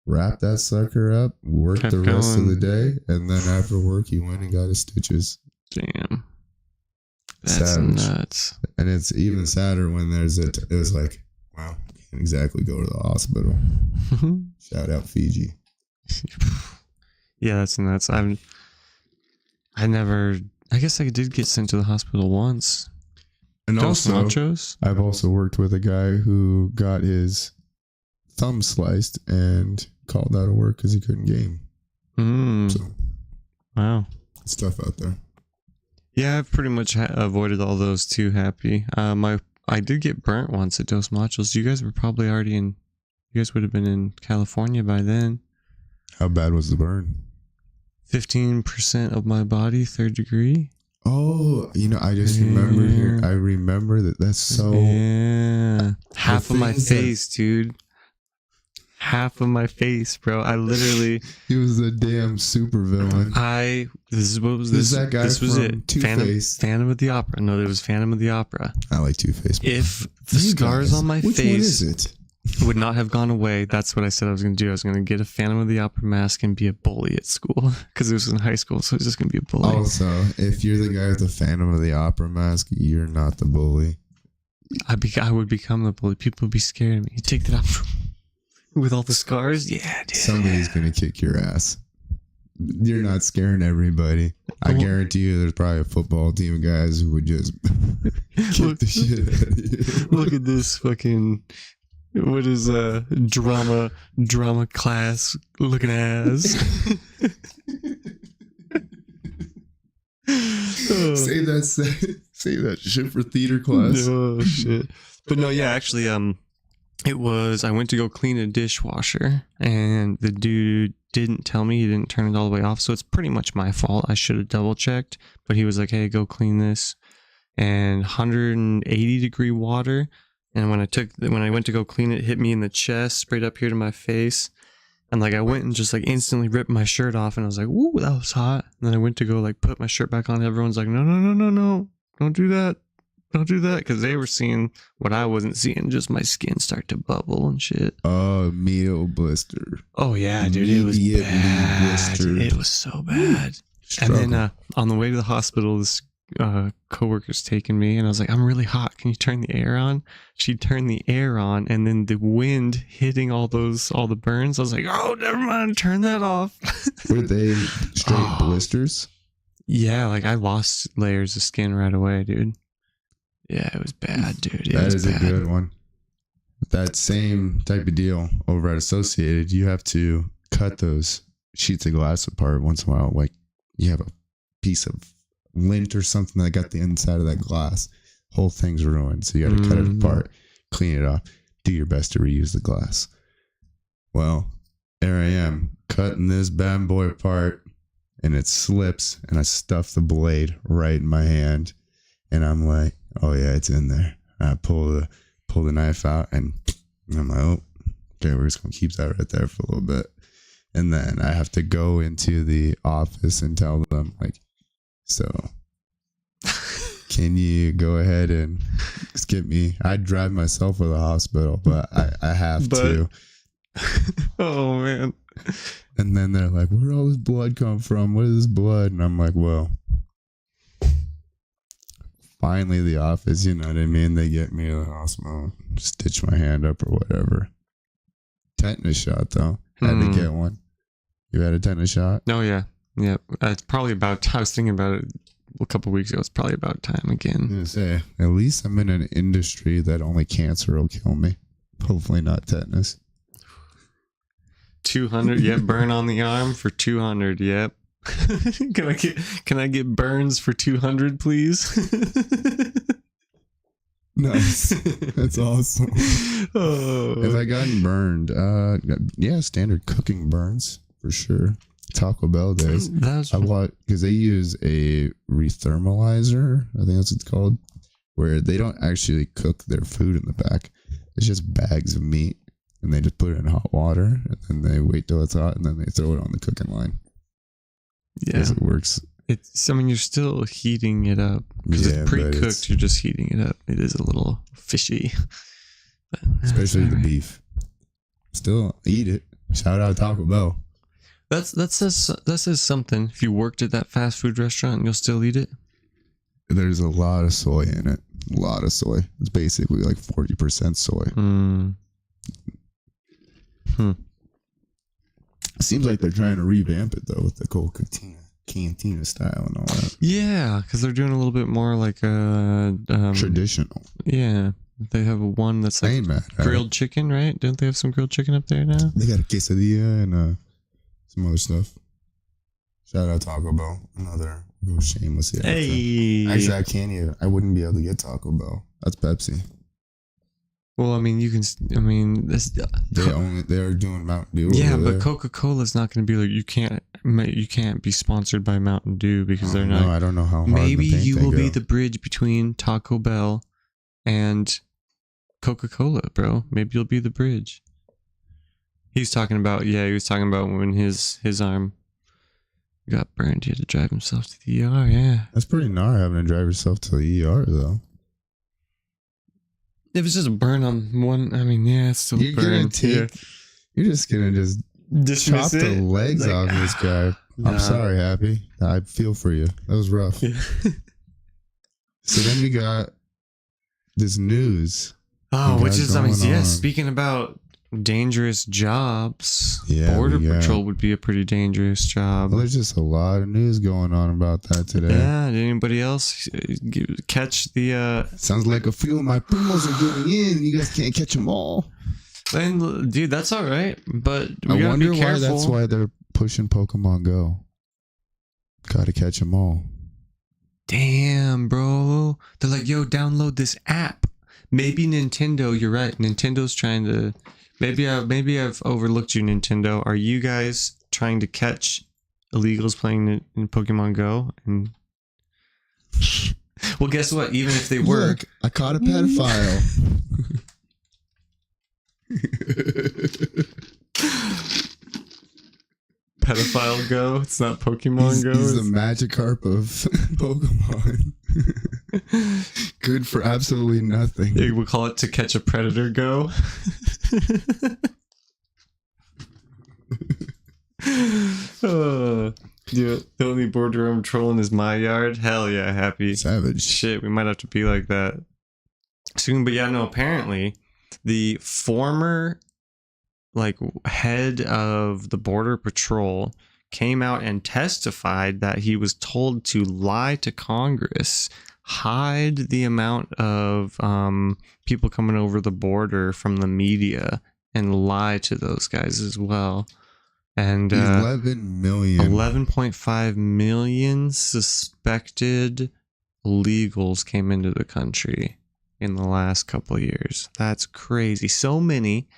wrap that sucker up, work the rest of the day, and then after work he went and got his stitches. Damn. That's Savage. Nuts. And it's even sadder when it was like, wow, can't exactly go to the hospital. Shout out Fiji. Yeah, that's nuts. I guess I did get sent to the hospital once. And Dos also, Machos? I've also worked with a guy who got his thumb sliced and called out of work because he couldn't game. So, Wow. it's tough out there. Yeah, I've pretty much avoided all those too happy. I did get burnt once at Dos Machos. You guys were probably already you guys would have been in California by then. How bad was the burn? 15% of my body, 3rd degree. Oh, I just remember here. I remember that's so. Yeah. Half of my things that- face, dude. Half of my face, bro. I literally. He was a damn super villain. This is what was This this? is that guy this was from it. Two-Face. Phantom of the Opera. No, there was Phantom of the Opera. I like Two-Face. If the scars on my Which face one is it? would not have gone away, that's what I said I was going to do. I was going to get a Phantom of the Opera mask and be a bully at school because it was in high school, so I was just going to be a bully. Also, if you're the guy with the Phantom of the Opera mask, you're not the bully. I would become the bully. People would be scared of me. You take that off with all the scars? Yeah, dude. Somebody's going to kick your ass. You're not scaring everybody. I guarantee you there's probably a football team of guys who would just kick the shit out of you. Look at this fucking... What is drama class looking ass? Save that shit for theater class. Oh shit. But no, yeah, actually, I went to go clean a dishwasher and the dude didn't tell me, he didn't turn it all the way off, so it's pretty much my fault. I should have double checked, but he was like, hey, go clean this. And 180 degree water. And when I went to go clean it, hit me in the chest, sprayed up here to my face. And like I went and just like instantly ripped my shirt off and I was like, "Ooh, that was hot." And then I went to go like put my shirt back on. Everyone's like, "No. Don't do that. Don't do that." Because they were seeing what I wasn't seeing, just my skin start to bubble and shit. Oh, meal blister. Oh yeah, dude, it was Immediately bad. blistered. It was so bad. Struggle. And then on the way to the hospital, this coworker's taking me and I was like, "I'm really hot. Can you turn the air on?" She turned the air on and then the wind hitting all the burns. I was like, "Oh, never mind. Turn that off." Were they straight blisters? Yeah, like I lost layers of skin right away, dude. Yeah, it was bad, dude. That is a good one. That same type of deal over at Associated, you have to cut those sheets of glass apart once in a while. Like you have a piece of lint or something that got the inside of that glass. Whole thing's ruined. So you got to cut it apart, clean it off, do your best to reuse the glass. Well, there I am cutting this bad boy apart and it slips and I stuff the blade right in my hand and I'm like, oh yeah, it's in there. And I pull the knife out and I'm like, oh, okay, we're just going to keep that right there for a little bit. And then I have to go into the office and tell them like, so can you go ahead and skip me? I'd drive myself to the hospital, but I have to. Oh man. And then they're like, where'd all this blood come from? What is this blood? And I'm like, well, finally the office, you know what I mean? They get me to the hospital, stitch my hand up or whatever. Tetanus shot though. Had to Hmm. get one. You had a tennis shot? Oh yeah, yeah. It's probably about. I was thinking about it a couple weeks ago. It's probably about time I'm again. gonna say, at least I'm in an industry that only cancer will kill me. Hopefully not tetanus. 200. Yep. Burn on the arm for 200. Yep. Can I get burns for 200, please? Nice. That's awesome. Oh. Have I gotten burned? Yeah, standard cooking burns for sure. Taco Bell days. That's I watch because they use a rethermalizer. I think that's what it's called, where they don't actually cook their food in the back. It's just bags of meat, and they just put it in hot water, and then they wait till it's hot, and then they throw it on the cooking line. yeah. Yes, it works. It's. I mean, you're still heating it up because Yeah, it's but pre-cooked. it's- You're just heating it up. It is a little fishy, but, Especially the beef. Still eat it. Shout out Taco Bell. that says something. If you worked at that fast food restaurant, you'll still eat it. There's a lot of soy in it. A lot of soy. It's basically like 40% soy. Mm. Seems like they're trying to revamp it though with the cold cantina style and all that. Yeah, because they're doing a little bit more like Traditional. yeah. They have a one that's I like ain't mad. at it. grilled chicken, right? Don't they have some grilled chicken up there now? They got a quesadilla and some other stuff. Shout out Taco Bell. Another little shameless here. Hey. Actually, I can't even. I wouldn't be able to get Taco Bell. That's Pepsi. Well, I mean, you can. I mean, this. They're doing Mountain Dew. Yeah, over but there. Coca-Cola's not going to be like you can't be sponsored by Mountain Dew because they're No, not. I don't know how hard Maybe the paint you they will be go. the bridge between Taco Bell and Coca-Cola, bro. Maybe you'll be the bridge. He was talking about when his arm got burned. He had to drive himself to the ER. Yeah, That's pretty gnar having to drive yourself to the ER though. it was just a burn on one. I mean, yeah, it's still a You're burn. You're just gonna just chop the legs Like, off this guy. nah. I'm sorry, Happy. I feel for you. That was rough. Yeah. So then we got this news. Oh, We which got is, I mean, going yeah, on. speaking about dangerous jobs, Yeah, Border we got- Patrol would be a pretty dangerous job. Well, there's just a lot of news going on about that today. Yeah, did anybody else catch the, Sounds like a few of my primos are getting in and you guys can't catch them all. and, dude, that's all right, but we I gotta wonder be why careful. that's why they're pushing Pokemon Go. Gotta catch them all. Damn, bro. They're like, yo, download this app. Maybe Nintendo, you're right. Nintendo's trying to. Maybe I've overlooked you, Nintendo. Are you guys trying to catch illegals playing in Pokemon Go? And well, guess what? Even if they were, Look, I caught a pedophile. pedophile Go. It's not Pokemon Go. He's the it's- Magikarp of Pokemon. Good for absolutely nothing. Yeah, we'll call it To Catch a Predator Go. Yeah, the only border I'm trolling is my yard. Hell yeah, happy. Savage. Shit, we might have to be like that soon. But yeah, no, apparently the former head of the Border Patrol came out and testified that he was told to lie to Congress, hide the amount of people coming over the border from the media, and lie to those guys as well. And 11 million. 11.5 million suspected illegals came into the country in the last couple of years. That's crazy. So many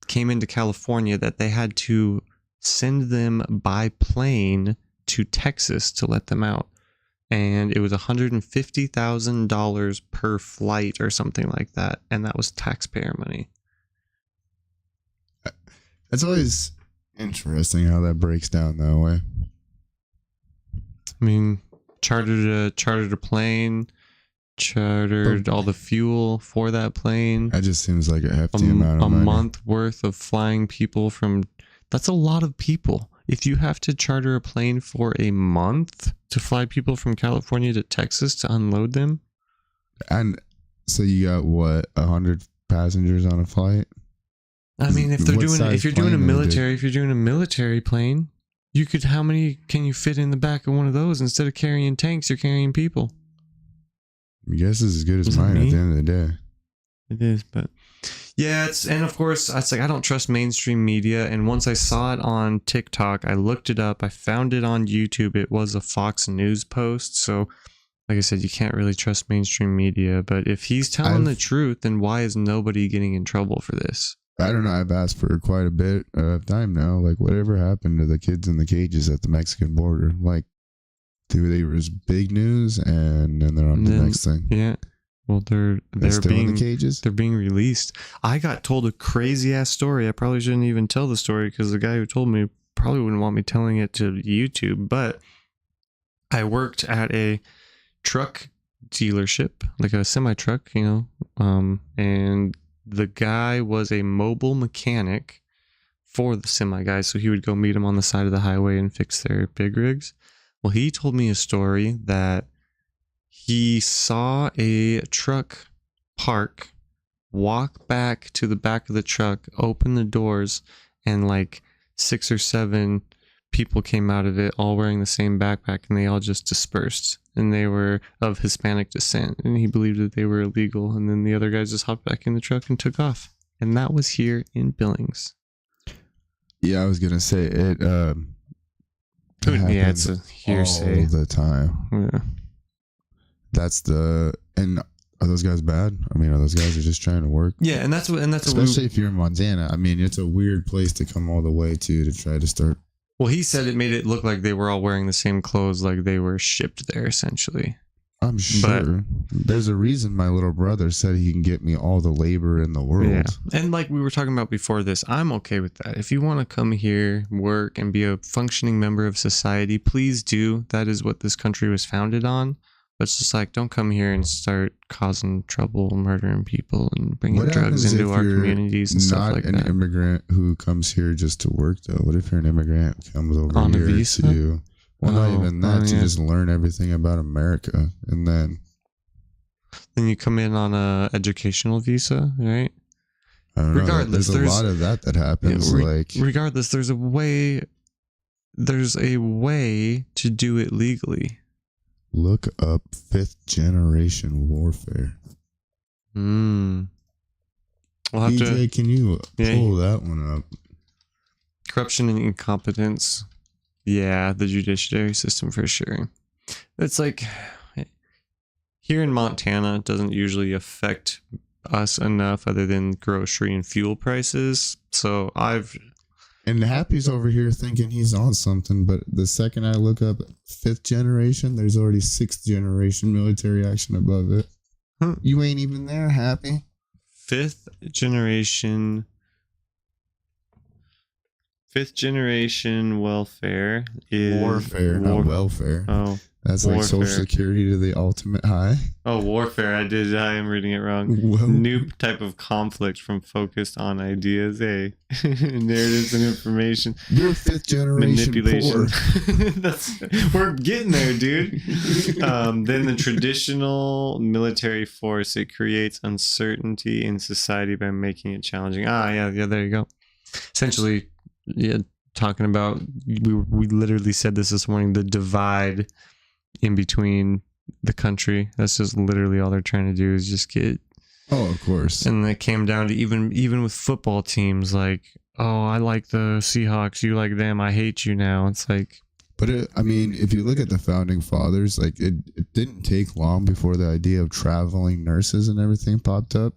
came into California that they had to send them by plane to Texas to let them out. And it was $150,000 per flight or something like that. And that was taxpayer money. It's always interesting how that breaks down that way. I mean, chartered a plane, chartered all the fuel for that plane. That just seems like a hefty amount A of money. month worth of flying people from. That's a lot of people. If you have to charter a plane for a month to fly people from California to Texas to unload them, And so you got what, 100 passengers on a flight? I mean, if What size you're doing a plane are they? military, if you're doing a military plane, you could. How many can you fit in the back of one of those? Instead of carrying tanks, you're carrying people. I guess it's as good as Is it mine me? at the end of the day. It is, but yeah, and of course, it's like I don't trust mainstream media. And once I saw it on TikTok, I looked it up. I found it on YouTube. It was a Fox News post. So, like I said, you can't really trust mainstream media. But if he's telling the truth, then why is nobody getting in trouble for this? I don't know. I've asked for quite a bit of time now. Like, whatever happened to the kids in the cages at the Mexican border? Like, they was big news, and then they're on the next thing. Yeah. Well, they're still in being the cages. they're being released. I got told a crazy ass story. I probably shouldn't even tell the story because the guy who told me probably wouldn't want me telling it to YouTube. But I worked at a truck dealership, like a semi truck, and the guy was a mobile mechanic for the semi guys, so he would go meet them on the side of the highway and fix their big rigs. Well, he told me a story that he saw a truck park, walk back to the back of the truck, open the doors, and like 6 or 7 people came out of it all wearing the same backpack, and they all just dispersed, and they were of Hispanic descent, and he believed that they were illegal, and then the other guys just hopped back in the truck and took off. And that was here in Billings. Yeah, I was gonna say it. Yeah, it's a hearsay all the time. Yeah. And are those guys bad? I mean, are those guys are just trying to work? Yeah, and that's Especially if you're in Montana. I mean, it's a weird place to come all the way to try to start. Well, he said it made it look like they were all wearing the same clothes, like they were shipped there, essentially. I'm sure there's a reason my little brother said he can get me all the labor in the world. Yeah. And like we were talking about before this, I'm okay with that. If you want to come here, work, and be a functioning member of society, please do. That is what this country was founded on. But it's just like, don't come here and start causing trouble, murdering people, and bringing drugs into our communities and stuff like that. Not an immigrant who comes here just to work, though. What if you're an immigrant who comes over on here a visa? to... Well, not even that. To Yeah. just learn everything about America, and then you come in on a educational visa, right? I don't know. Regardless, there's a lot of that happens. Regardless, there's a way to do it legally. Look up 5th generation warfare. We'll have DJ, can you Yeah. pull that one up? Corruption and incompetence. Yeah, the judiciary system for sure. It's like here in Montana, it doesn't usually affect us enough other than grocery and fuel prices. So And Happy's over here thinking he's on something, but the second I look up 5th generation, there's already 6th generation military action above it. You ain't even there, Happy. 5th generation welfare is Warfare, not welfare. Oh, That's like warfare. Social Security to the ultimate high. Oh, warfare. I am reading it wrong. Whoa. New type of conflict from focused on ideas, narratives and information. You're 5th generation Manipulation. poor. We're getting there, dude. Then the traditional military force, it creates uncertainty in society by making it challenging. Yeah, there you go. Essentially, yeah, talking about, we literally said this morning, the divide in between the country. That's just literally all they're trying to do is just get. Oh, of course. And it came down to even with football teams, like, oh, I like the Seahawks, you like them, I hate you now. It's like, But if you look at the founding fathers, like it didn't take long before the idea of traveling nurses and everything popped up,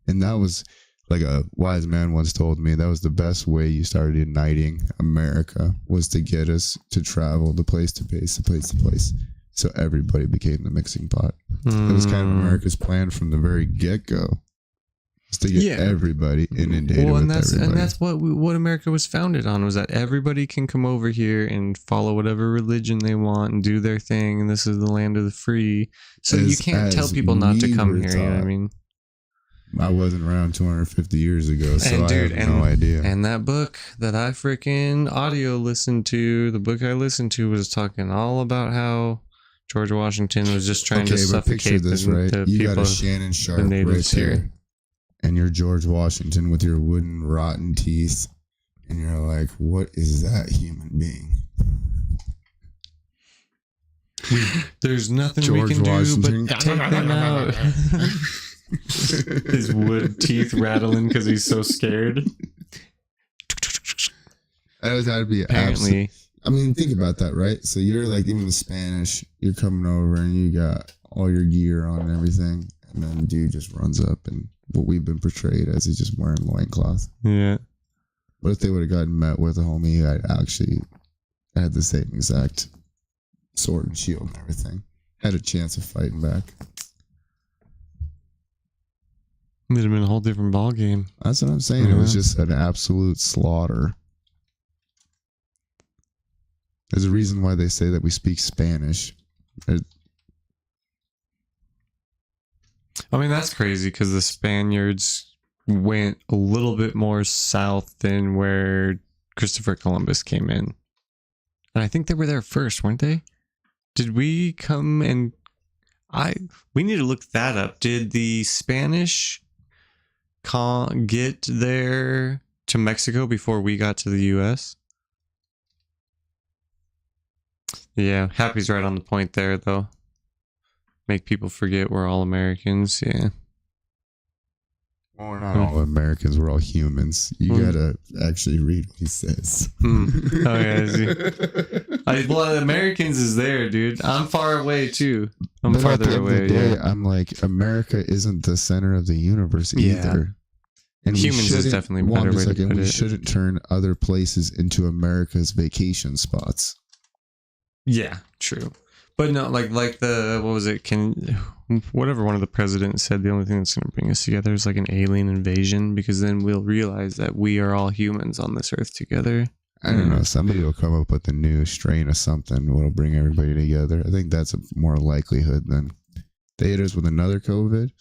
and that was like a wise man once told me, that was the best way you started uniting America, was to get us to travel the place to place to place to place. So everybody became the mixing pot. It was kind of America's plan from the very get-go. Is to get everybody inundated with everybody. And that's what America was founded on, was that everybody can come over here and follow whatever religion they want and do their thing, and this is the land of the free. So you can't tell people not to come here, you know what I mean? I wasn't around 250 years ago, so I have no idea. And that book that I freaking audio listened to, the book I listened to was talking all about how George Washington was just trying to suffocate this, right? the You people, got a Shannon Sharp the natives right there. here. and you're George Washington with your wooden rotten teeth, and you're like, what is that human being? There's nothing George we can Washington. do but take them out. His wood teeth rattling because he's so scared. That would have to be Apparently, I mean, think about that, right? So you're like, even the Spanish, you're coming over and you got all your gear on and everything. And then dude just runs up and what we've been portrayed as he's just wearing loincloth. yeah. What if they would have gotten met with a homie that actually had the same exact sword and shield and everything? Had a chance of fighting back. Would have been a whole different ball game. That's what I'm saying. It was Yeah. just an absolute slaughter. There's a reason why they say that we speak Spanish. I mean, that's crazy because the Spaniards went a little bit more south than where Christopher Columbus came in. And I think they were there first, weren't they? Did we come and we need to look that up. Did the Spanish get there to Mexico before we got to the US? Yeah, Happy's right on the point there, though. Make people forget we're all Americans. Yeah. Well, we're not all Americans. We're all humans. You gotta actually read what he says. Oh, yeah. Well, Americans is there, dude. I'm far away, too. I'm But at the farther end of the away, day, yeah. I'm like, America isn't the center of the universe Yeah. either. And we Humans is shouldn't- definitely a well, better I'm just way to like, put we it. shouldn't turn other places into America's vacation spots. Yeah, true. But no, like the, what was it? Whatever one of the presidents said, the only thing that's going to bring us together is like an alien invasion, because then we'll realize that we are all humans on this earth together. I don't know. Somebody will come up with a new strain of something that'll bring everybody together. I think that's a more likelihood than they hit us with another COVID.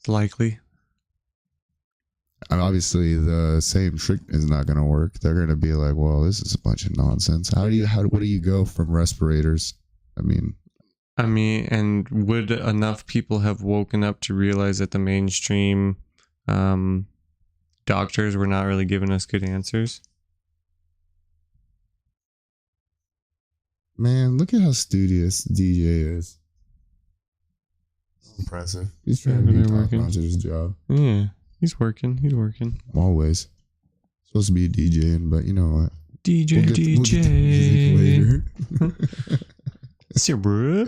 Likely. And obviously, the same trick is not going to work. They're going to be like, "Well, this is a bunch of nonsense." What do you go from respirators? I mean, And would enough people have woken up to realize that the mainstream doctors were not really giving us good answers? man, look at how studious DJ is. Impressive. He's trying to Over be there top working. notch at his job. Yeah, he's working. He's working. Always supposed to be DJing, but you know what? DJ, We'll get to music later. It's your bro.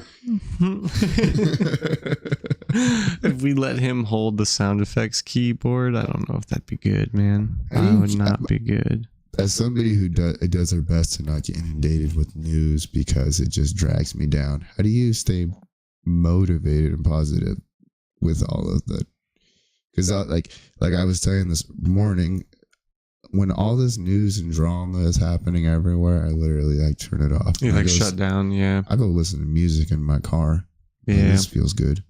If we let him hold the sound effects keyboard, I don't know if that'd be good, man. That would not be good. As somebody who does their best to not get inundated with news because it just drags me down, how do you stay motivated and positive with all of that? Because like I was telling this morning, when all this news and drama is happening everywhere, I literally like turn it off. You I like go, shut down, yeah. I go listen to music in my car. Like, Yeah. this feels good.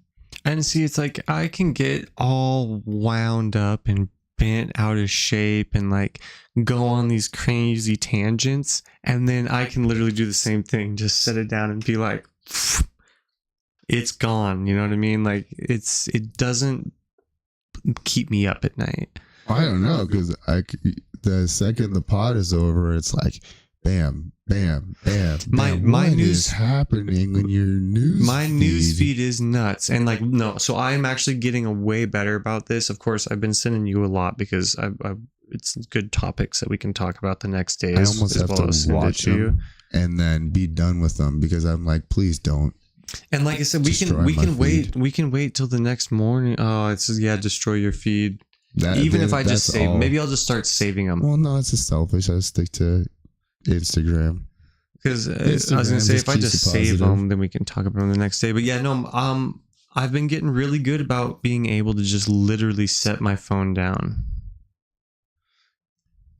And see, it's like I can get all wound up and bent out of shape and like go on these crazy tangents, and then I can literally do the same thing, just set it down and be like, it's gone. You know what I mean? Like it doesn't keep me up at night. I don't know, because the second the pod is over, it's like bam, bam, bam. My What news- is happening when your news My news feed is nuts. And like, no, so I'm actually getting a way better about this. Of course, I've been sending you a lot because it's good topics that we can talk about the next day. I almost have to send it watch to you. them and then be done with them because I'm like, please don't. And like I said, we Destroy can my wait. feed. We can wait till the next morning. Oh, it's just, yeah, destroy your feed. That, Even if I just that's save, all. maybe I'll just start saving them. Well, no, it's just selfish. I stick to Instagram. Because I Instagram was gonna say, just if I keeps just you save positive. them, then we can talk about them the next day. But yeah, no, I've been getting really good about being able to just literally set my phone down.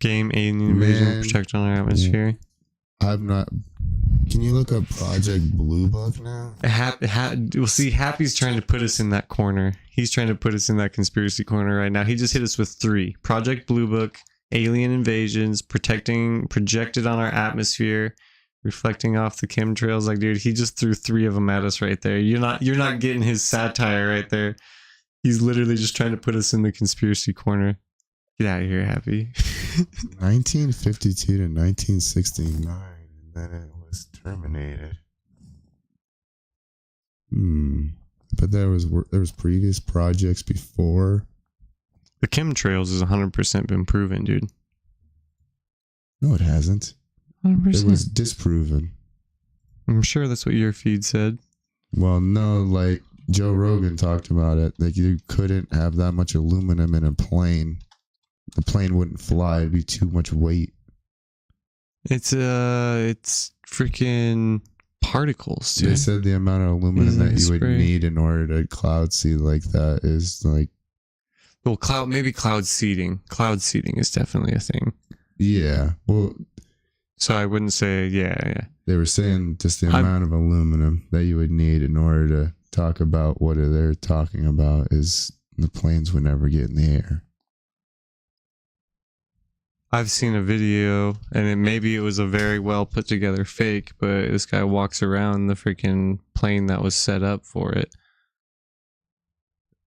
Game alien invasion, Man. protect on our atmosphere. I'm not. Can you look up Project Blue Book now? We'll see. Happy's trying to put us in that corner. He's trying to put us in that conspiracy corner right now. He just hit us with 3: Project Blue Book, alien invasions, projected on our atmosphere, reflecting off the chemtrails. Like, dude, he just threw 3 of them at us right there. You're not getting his satire right there. He's literally just trying to put us in the conspiracy corner. Get out of here, Happy. 1952 to 1969, and then it was terminated. But there was previous projects before. The chemtrails has 100% been proven, dude. No, it hasn't. 100%. It was disproven. I'm sure that's what your feed said. Well, no, like Joe Rogan talked about it. Like you couldn't have that much aluminum in a plane. The plane wouldn't fly. It'd be too much weight. It's freaking particles, dude. They said the amount of aluminum that you would Spray. need in order to cloud seed like that is like, Well, cloud seeding. Cloud seeding is definitely a thing. yeah. Well, So I wouldn't say, yeah. they were saying just the amount of aluminum that you would need in order to talk about what they're talking about is the planes would never get in the air. I've seen a video, and maybe it was a very well put together fake, but this guy walks around the freaking plane that was set up for it.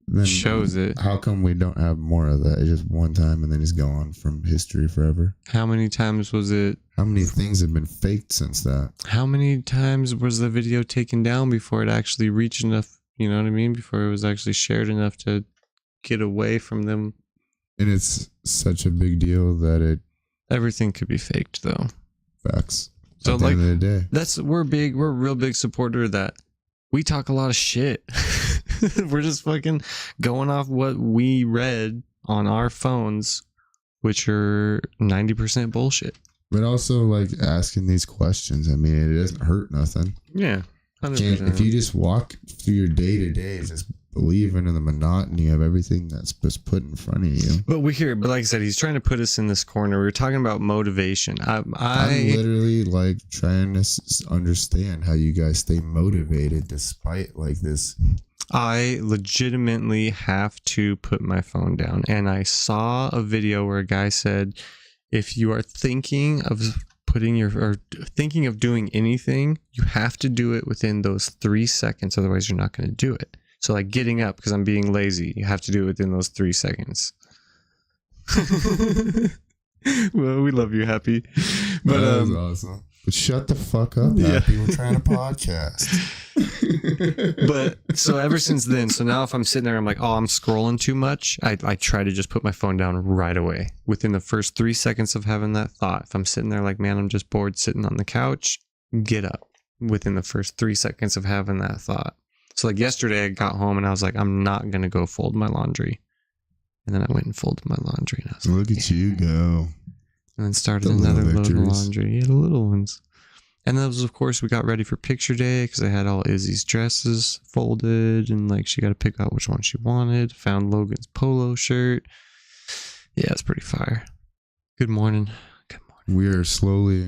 Then Shows it. How come we don't have more of that? It's just one time and then it's gone from history forever. How many times was it? How many things have been faked since that? How many times was the video taken down before it actually reached enough, you know what I mean? Before it was actually shared enough to get away from them. And it's such a big deal that Everything could be faked, though. facts. So, At the like, end of the day. we're a real big supporter of that. We talk a lot of shit. We're just fucking going off what we read on our phones, which are 90% bullshit. But also, like, asking these questions, I mean, it doesn't hurt nothing. Yeah, 100%. If you just walk through your day-to-day, just believing in the monotony of everything that's just put in front of you. But like I said, he's trying to put us in this corner. We were talking about motivation. I'm literally, like, trying to understand how you guys stay motivated despite, like, this. I legitimately have to put my phone down. And I saw a video where a guy said, if you are thinking of thinking of doing anything, you have to do it within those 3 seconds. Otherwise, you're not going to do it. So, like, getting up because I'm being lazy, you have to do it within those 3 seconds. Well, we love you, Happy. But That was awesome. But shut the fuck up, Yeah. Happy. We're trying to podcast. But so ever since then, so now if I'm sitting there, I'm like, oh, I'm scrolling too much. I try to just put my phone down right away within the first 3 seconds of having that thought. If I'm sitting there like, man, I'm just bored sitting on the couch, get up within the first 3 seconds of having that thought. So like yesterday I got home and I was like, I'm not going to go fold my laundry. And then I went and folded my laundry and I was like, Look at you go. and then started The little another load of victories. laundry. Yeah, the little ones. And then, of course, we got ready for picture day because I had all Izzy's dresses folded and like she got to pick out which one she wanted. Found Logan's polo shirt. Yeah, it's pretty fire. Good morning. Good morning. We are slowly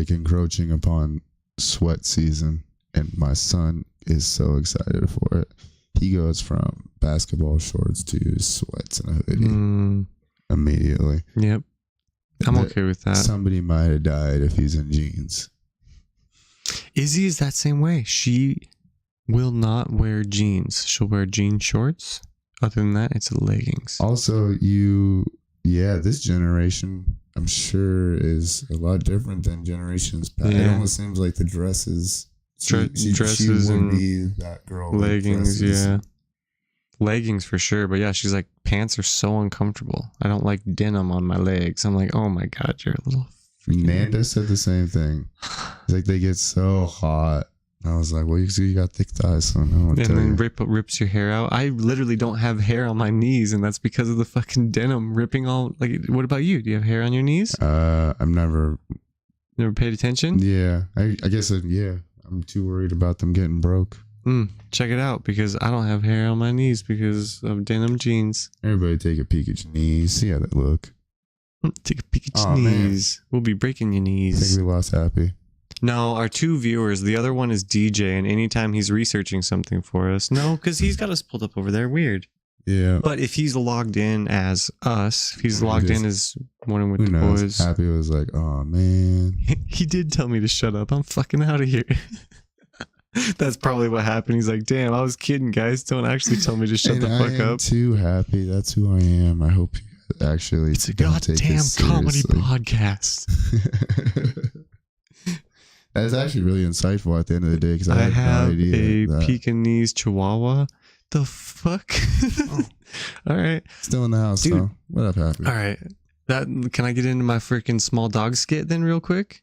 encroaching upon sweat season, and my son is so excited for it. He goes from basketball shorts to sweats and a hoodie immediately. Yep. I'm okay with that. Somebody might have died if he's in jeans. Izzy is that same way. She will not wear jeans. She'll wear jean shorts. Other than that, it's leggings. Also, this generation, I'm sure, is a lot different than generations past. It Yeah. almost seems like the dresses. Dresses she would and be that girl. with Leggings, dresses. yeah. Leggings for sure. But yeah, she's like, pants are so uncomfortable. I don't like denim on my legs. I'm like, oh my God, you're a little freaking... Nanda said the same thing. It's like they get so hot. I was like, well, you got thick thighs, so no one And tell then you. rips your hair out. I literally don't have hair on my knees, and that's because of the fucking denim ripping all. Like, what about you? Do you have hair on your knees? I've never. Never paid attention? Yeah, I guess. I'm too worried about them getting broke. Check it out, because I don't have hair on my knees because of denim jeans. Everybody take a peek at your knees. See how they look. Take a peek at your Aw, man. knees. We'll be breaking your I knees. think we lost Happy. No, our 2 viewers, the other one is DJ, and anytime he's researching something for us, no, because he's got us pulled up over there. Weird. Yeah. But if he's logged in as us, if he's He logged in just- as Morning with Who the knows? Boys, Happy was like, oh man. he did tell me to shut up. I'm fucking out of here. That's probably what happened. He's like, damn, I was kidding, guys. Don't actually tell me to shut And the fuck I am up. too happy. That's who I am. I hope you actually It's a don't take goddamn this comedy seriously. podcast. That's actually really insightful at the end of the day because I, I had have no idea a that. Pekingese Chihuahua. The fuck? All right. Still in the house, Dude. though. What up, Happy? All right. Can I get into my freaking small dog skit then, real quick?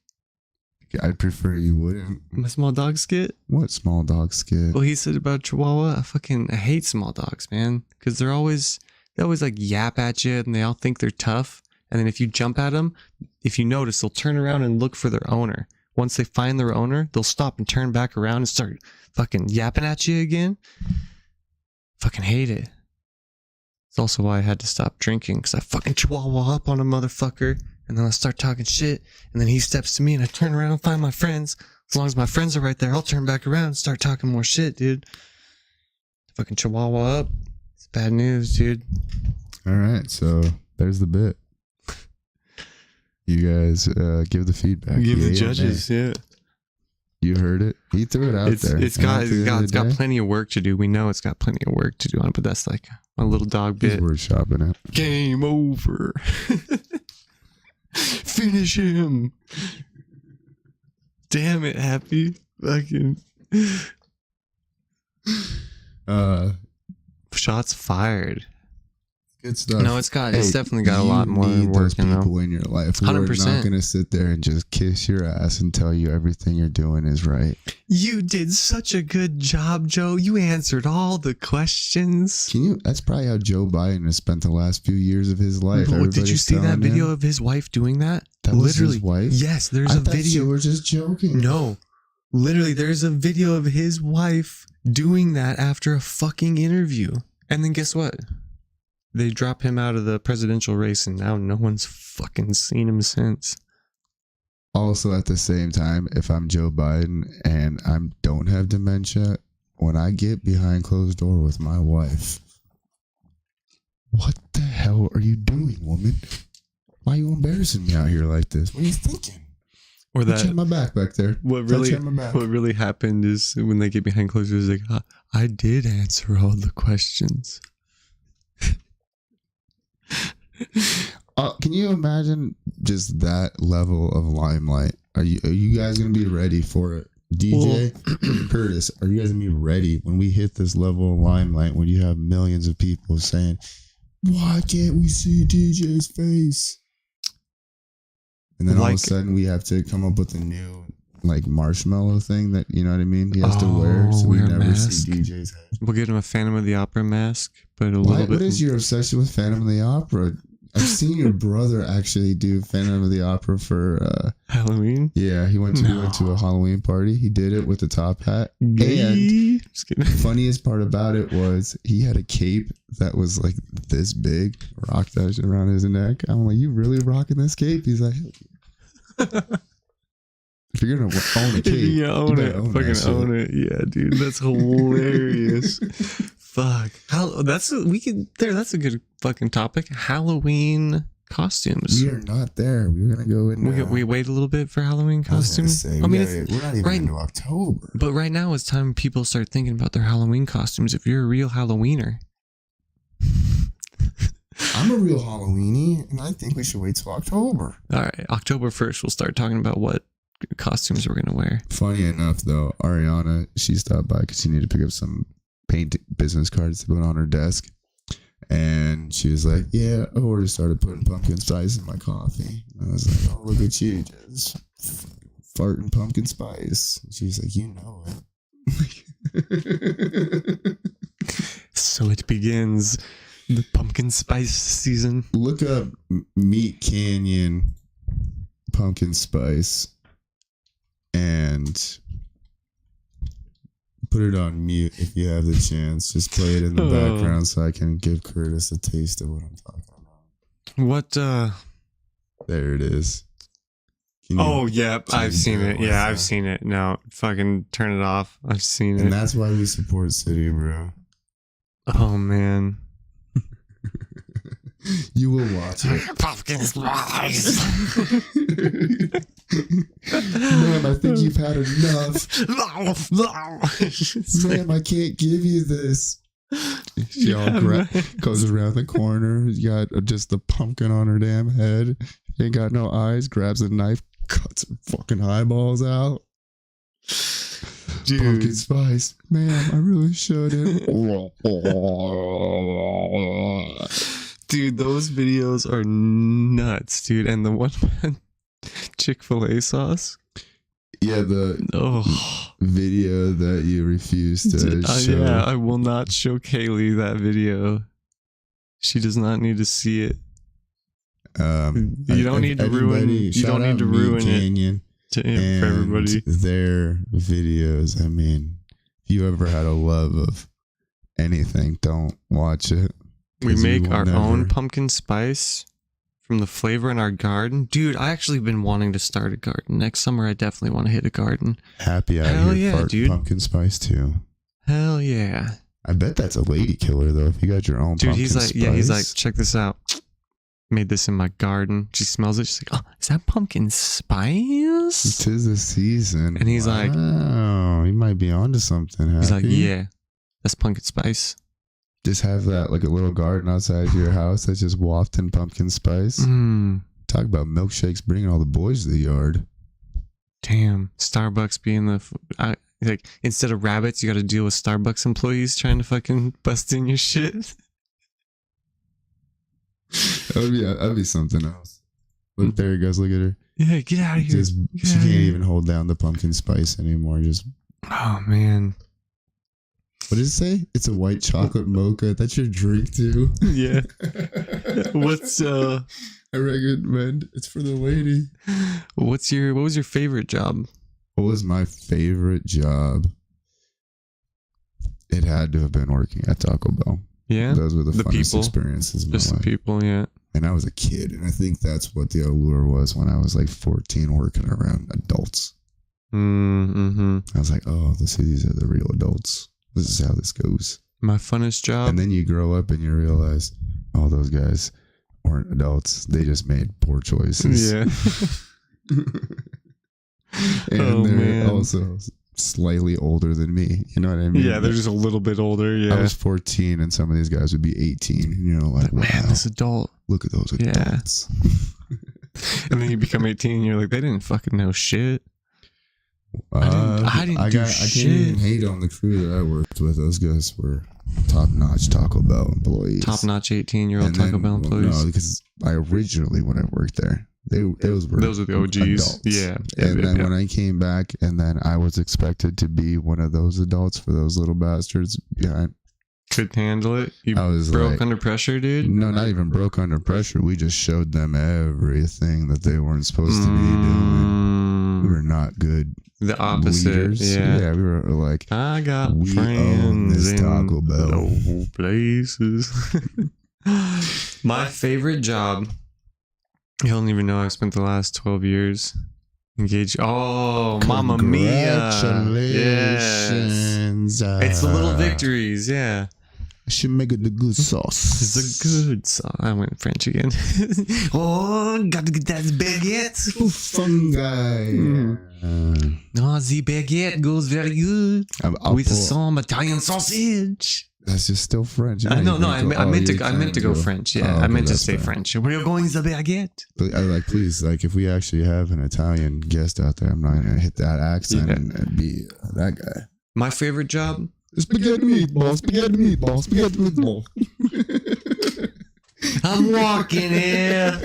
I'd prefer you wouldn't. My small dog skit? What small dog skit? Well, he said about Chihuahua. I hate small dogs, man, because they always like yap at you, and they all think they're tough. And then if you jump at them, if you notice, they'll turn around and look for their owner. Once they find their owner, they'll stop and turn back around and start fucking yapping at you again. Fucking hate it. It's also why I had to stop drinking, because I fucking Chihuahua up on a motherfucker, and then I start talking shit, and then he steps to me, and I turn around and find my friends. As long as my friends are right there, I'll turn back around and start talking more shit, dude. Fucking Chihuahua up. It's bad news, dude. All right, so there's the bit. You guys give the feedback. Give the Yay or judges, nay? yeah. You heard it. He threw it out there. It's And got at the end of it's the got day, plenty of work to do. We know it's got plenty of work to do on it, but that's like my little dog he's bit. workshopping it. Game over. Finish him. Damn it, Happy. Fucking shots fired. Good stuff. No, it's Hey, definitely got a lot more You need work, those you know. people in your life who are 100%. not going to sit there and just kiss your ass and tell you everything you're doing is right. You did such a good job, Joe. You answered all the questions. Can you? That's probably how Joe Biden has spent the last few years of his life. Did you Everybody's see that telling video him of his wife doing that? that was Literally, his wife? yes. There's I a thought video. you were just joking. No, literally, there's a video of his wife doing that after a fucking interview. And then guess what? They drop him out of the presidential race, and now no one's fucking seen him since. Also, at the same time, if I'm Joe Biden and I don't have dementia, when I get behind closed door with my wife, what the hell are you doing, woman? Why are you embarrassing me out here like this? What are you thinking? Or Touch that my back there. what Touch my back. really happened is when they get behind closed doors, like, I did answer all the questions. Can you imagine just that level of limelight? Are you guys gonna be ready for it? DJ Curtis, are you guys gonna be ready when we hit this level of limelight when you have millions of people saying, why can't we see DJ's face? And then all of a sudden we have to come up with a new like marshmallow thing that, you know what I mean, he has to wear, so we wear a never mask. see DJ's head. We'll get him a Phantom of the Opera mask, but a Why, little bit. what is your obsession with Phantom of the Opera? I've seen your brother actually do Phantom of the Opera for Halloween? yeah, he went to a Halloween party. He did it with a top hat. And Just kidding. the funniest part about it was he had a cape that was like this big, rocked that shit around his neck. I'm like, you really rocking this cape? He's like, if you're gonna own a cape, Yeah, own you it. better own Fucking that shit. own it. Yeah, dude. That's hilarious. Fuck. That's a good fucking topic. Halloween costumes. We are not there. We're gonna go in. We wait a little bit for Halloween costumes. We're not even right- into October. But right now it's time people start thinking about their Halloween costumes. If you're a real Halloweener. I'm a real Halloweenie, and I think we should wait till October. All right, October 1st, we'll start talking about what costumes we're going to wear. Funny enough, though, Ariana, she stopped by because she needed to pick up some paint business cards to put on her desk. And she was like, yeah, I already started putting pumpkin spice in my coffee. And I was like, oh, look at you, just farting pumpkin spice. And she was like, you know it. So it begins the pumpkin spice season. Look up Meat Canyon pumpkin spice and put it on mute if you have the chance. Just play it in the background so I can give Curtis a taste of what I'm talking about. What, There it is. Can you- Oh, yep, Can I've you seen do it. with Yeah, that? I've seen it. No, fucking turn it off. I've seen And it. that's why we support City, bro. Oh, man. You will watch it. Pumpkin spice. Ma'am, I think you've had enough. Ma'am, I can't give you this. She all goes around the corner. You got just the pumpkin on her damn head. Ain't got no eyes. Grabs a knife, cuts her fucking eyeballs out. Dude. Pumpkin spice. Ma'am, I really shouldn't. Dude, those videos are nuts, dude. And the one Chick-fil-A sauce. Yeah, the Oh, video that you refuse to show. yeah, I will not show Kaylee that video. She does not need to see it. You don't need to ruin. You don't need to ruin it for everybody. Their videos. I mean, if you ever had a love of anything, don't watch it. We 'Cause you make will our never- own pumpkin spice from the flavor in our garden. Dude, I actually been wanting to start a garden. Next summer, I definitely want to hit a garden. Happy out Hell here, yeah, fart dude. pumpkin spice too. Hell yeah. I bet that's a lady killer though. If you got your own Dude, pumpkin he's like, spice. yeah, he's like, check this out. Made this in my garden. She smells it. She's like, oh, is that pumpkin spice? "Tis the season." And he's like- "Oh, you might be onto something." He's like, Happy. yeah, that's pumpkin spice. Just have that like a little garden outside your house that's just wafting pumpkin spice. Mm, Talk about milkshakes bringing all the boys to the yard. damn. Starbucks being like, instead of rabbits, you got to deal with Starbucks employees trying to fucking bust in your shit. That'd be something else. Look, there he goes. Look at her. Yeah, get out of here. Just Get she outta can't here. even hold down the pumpkin spice anymore. Just Oh, man. what did it say? It's a white chocolate mocha. That's your drink too. Yeah. What's I recommend. It's for the lady. what was your favorite job? What was my favorite job? It had to have been working at Taco Bell. Yeah. Those were the The funnest people. experiences in my Just the life. people, yeah. And I was a kid, and I think that's what the allure was when I was like 14, working around adults. Mm-hmm. I was like, oh, these are the real adults. This is how this goes. My funnest job. And then you grow up and you realize, oh, those guys weren't adults. They just made poor choices. Yeah. And Oh, they're man. also slightly older than me. You know what I mean? Yeah, they're just a little bit older. I Yeah. was 14 and some of these guys would be 18. And you're like, wow, Man, this adult. look at those Yeah. adults. And then you become 18 and you're like, they didn't fucking know shit. I didn't do I can't even shit. hate on the crew that I worked with. Those guys were top-notch Taco Bell employees. Top notch 18-year-old And Taco then- Bell well, employees. no, because I originally, when I worked there, those were the OGs. adults. Yeah. And then when I came back, and then I was expected to be one of those adults for those little bastards behind. Couldn't handle it. You I was broke like, under pressure, dude. no, not even broke under pressure. We just showed them everything that they weren't supposed to be doing. We were not good The opposite. leaders. Yeah. We were like, I got we own friends this in Taco Bell. low places. My favorite job. You don't even know. I've spent the last 12 years engaged. Oh, Mamma Mia! Yes, Congratulations. it's the little victories. Yeah, I should make it the good sauce. it's a good song. I went French again. Oh, gotta get that baguette. Fungi. Oh, the baguette goes very good I'll with pull- some Italian sausage. That's just still French. No, I meant to go French. Yeah, Oh, I meant to that's say fair. French. We're going the baguette. But I like, please, like, if we actually have an Italian guest out there, I'm not gonna hit that accent Yeah. and be that guy. My favorite job. Spaghetti meatball, spaghetti meatball, spaghetti meatball. I'm walking here.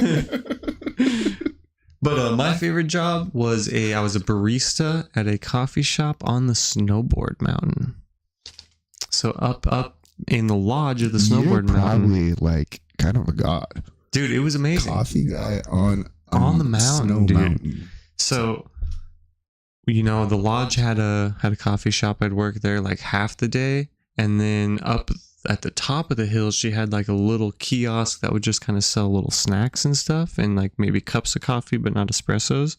But my favorite job was I was a barista at a coffee shop on the snowboard mountain. So up in the lodge of the snowboard You're mountain. probably like kind of a god. Dude, it was amazing. Coffee guy on On the mountain, snow dude. mountain. So, you know, the lodge had a coffee shop. I'd work there like half the day, and then up at the top of the hill, she had like a little kiosk that would just kind of sell little snacks and stuff, and like maybe cups of coffee, but not espressos.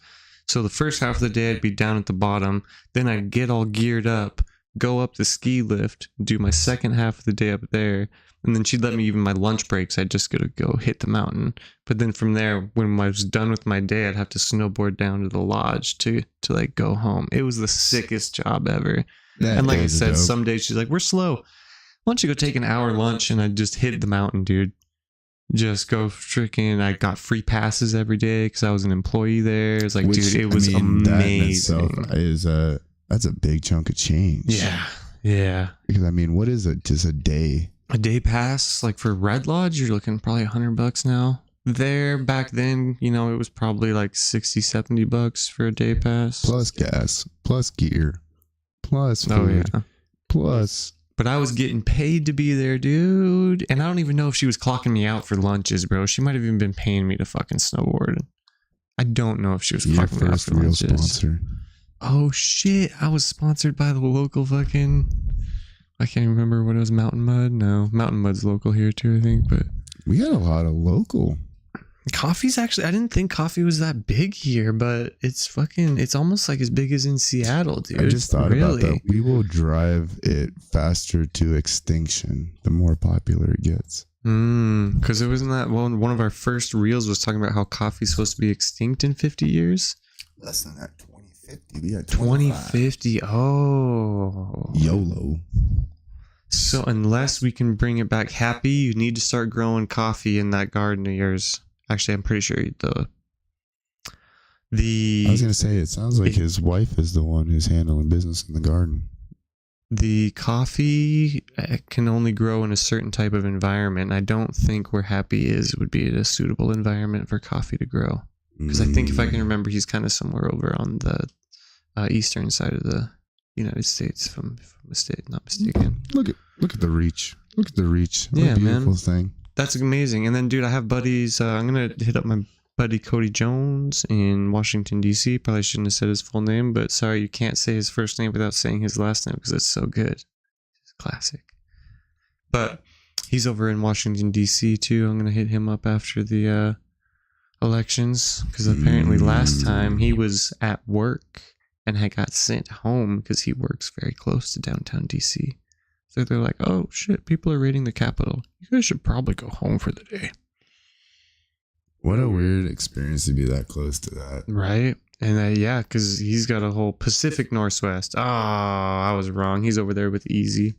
So the first half of the day, I'd be down at the bottom. Then I'd get all geared up, go up the ski lift, do my second half of the day up there, and then she'd let me even my lunch breaks. I'd just gotta go hit the mountain. But then from there, when I was done with my day, I'd have to snowboard down to the lodge to like go home. It was the sickest job ever. And like I said, some days she's like, "We're slow. Why don't you go take an hour lunch?" And I just hit the mountain, dude. Just go freaking. I got free passes every day because I was an employee there. It's like, dude, it was amazing. That in itself is that's a big chunk of change. Yeah. Because I mean, what is it? Just a day? A day pass, like for Red Lodge, you're looking probably $100 now. There back then, it was probably like $60-$70 for a day pass. Plus gas, plus gear, plus food, plus. But I was getting paid to be there, dude. And I don't even know if she was clocking me out for lunches, bro. She might have even been paying me to fucking snowboard. I don't know if she was clocking me out for lunches. Sponsor. Oh shit! I was sponsored by the local fucking. I can't even remember what it was. Mountain Mud? No, Mountain Mud's local here too, I think. But we got a lot of local. Coffee's actually. I didn't think coffee was that big here, but it's fucking. It's almost like as big as in Seattle, dude. I just thought about that. We will drive it faster to extinction the more popular it gets. Because it wasn't that. Well, one of our first reels was talking about how coffee's supposed to be extinct in 50 years. Less than that. 2050. We got 2050. Oh. YOLO. So unless we can bring it back happy, you need to start growing coffee in that garden of yours. Actually, I'm pretty sure the I was gonna say it sounds like his wife is the one who's handling business in the garden. The coffee can only grow in a certain type of environment. I don't think where Happy would be a suitable environment for coffee to grow. Because I think if I can remember, he's kind of somewhere over on the eastern side of the United States, if I'm not mistaken. Look at the reach. Look at the reach. What yeah, a beautiful man. thing. That's amazing. And then, dude, I have buddies. I'm going to hit up my buddy Cody Jones in Washington, D.C. Probably shouldn't have said his full name, but sorry, you can't say his first name without saying his last name because it's so good. It's classic. But he's over in Washington, D.C. too. I'm going to hit him up after the elections because apparently last time he was at work and had got sent home because he works very close to downtown DC. So they're like, oh shit, people are raiding the Capitol. You guys should probably go home for the day. What a weird experience to be that close to that. Right? And yeah, because he's got a whole Pacific Northwest. Oh, I was wrong. He's over there with Easy.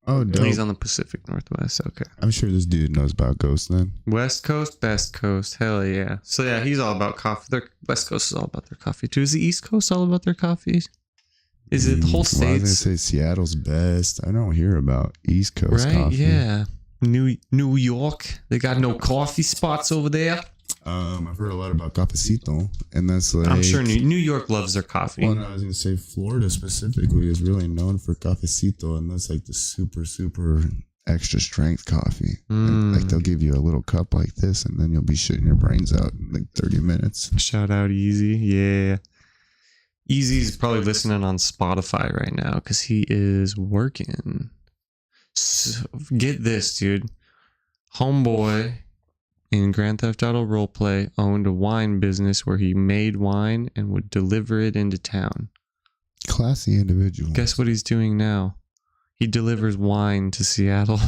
Oh, dope. He's on the Pacific Northwest. Okay. I'm sure this dude knows about ghosts then. West Coast, best coast. Hell yeah. So yeah, he's all about coffee. Their West Coast is all about their coffee too. Is the East Coast all about their coffee? Is it the whole states? Well, I was going to say Seattle's best. I don't hear about East Coast coffee. Yeah. New York. They got no coffee spots over there. I've heard a lot about Cafecito, and that's like... I'm sure New York loves their coffee. Well, no, I was going to say Florida specifically is really known for Cafecito, and that's like the super, super extra strength coffee. And, like they'll give you a little cup like this, and then you'll be shitting your brains out in like 30 minutes. Shout out Easy. Yeah. Easy's probably listening on Spotify right now because he is working. So, get this, dude. Homeboy in Grand Theft Auto Roleplay owned a wine business where he made wine and would deliver it into town. Classy individual. Guess what he's doing now? He delivers wine to Seattle.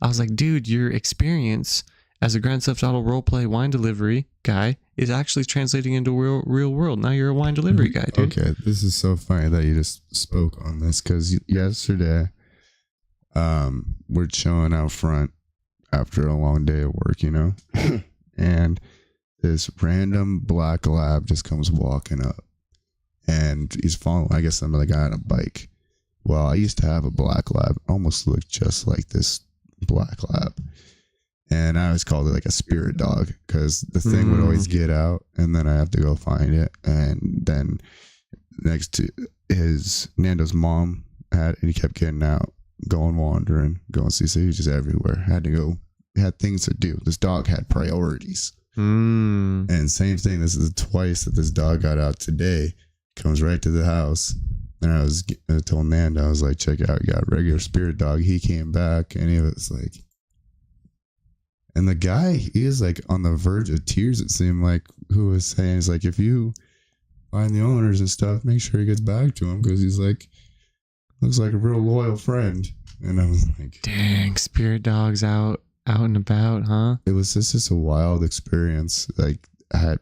I was like, dude, your experience as a Grand Theft Auto Roleplay wine delivery guy is actually translating into real world. Now you're a wine delivery guy, dude. Okay, this is so funny that you just spoke on this because yesterday we're chilling out front after a long day of work, and this random black lab just comes walking up and he's following, I guess, some of the guy on a bike. Well, I used to have a black lab, almost looked just like this black lab. And I always called it like a spirit dog because the thing would always get out and then I have to go find it. And then next to Nando's mom he kept getting out, going wandering, going see. So he was just everywhere. Had things to do. This dog had priorities. And same thing. This is twice that this dog got out today. Comes right to the house. And I told Nando, I was like, check it out. You got a regular spirit dog. He came back and he was like, and the guy, he is like on the verge of tears, it seemed like, who was saying, he's like, if you find the owners and stuff, make sure he gets back to him. Because he's like, Looks like a real loyal friend. And I was like, Dang, spirit dogs out and about, huh? it was just a wild experience. Like, I had,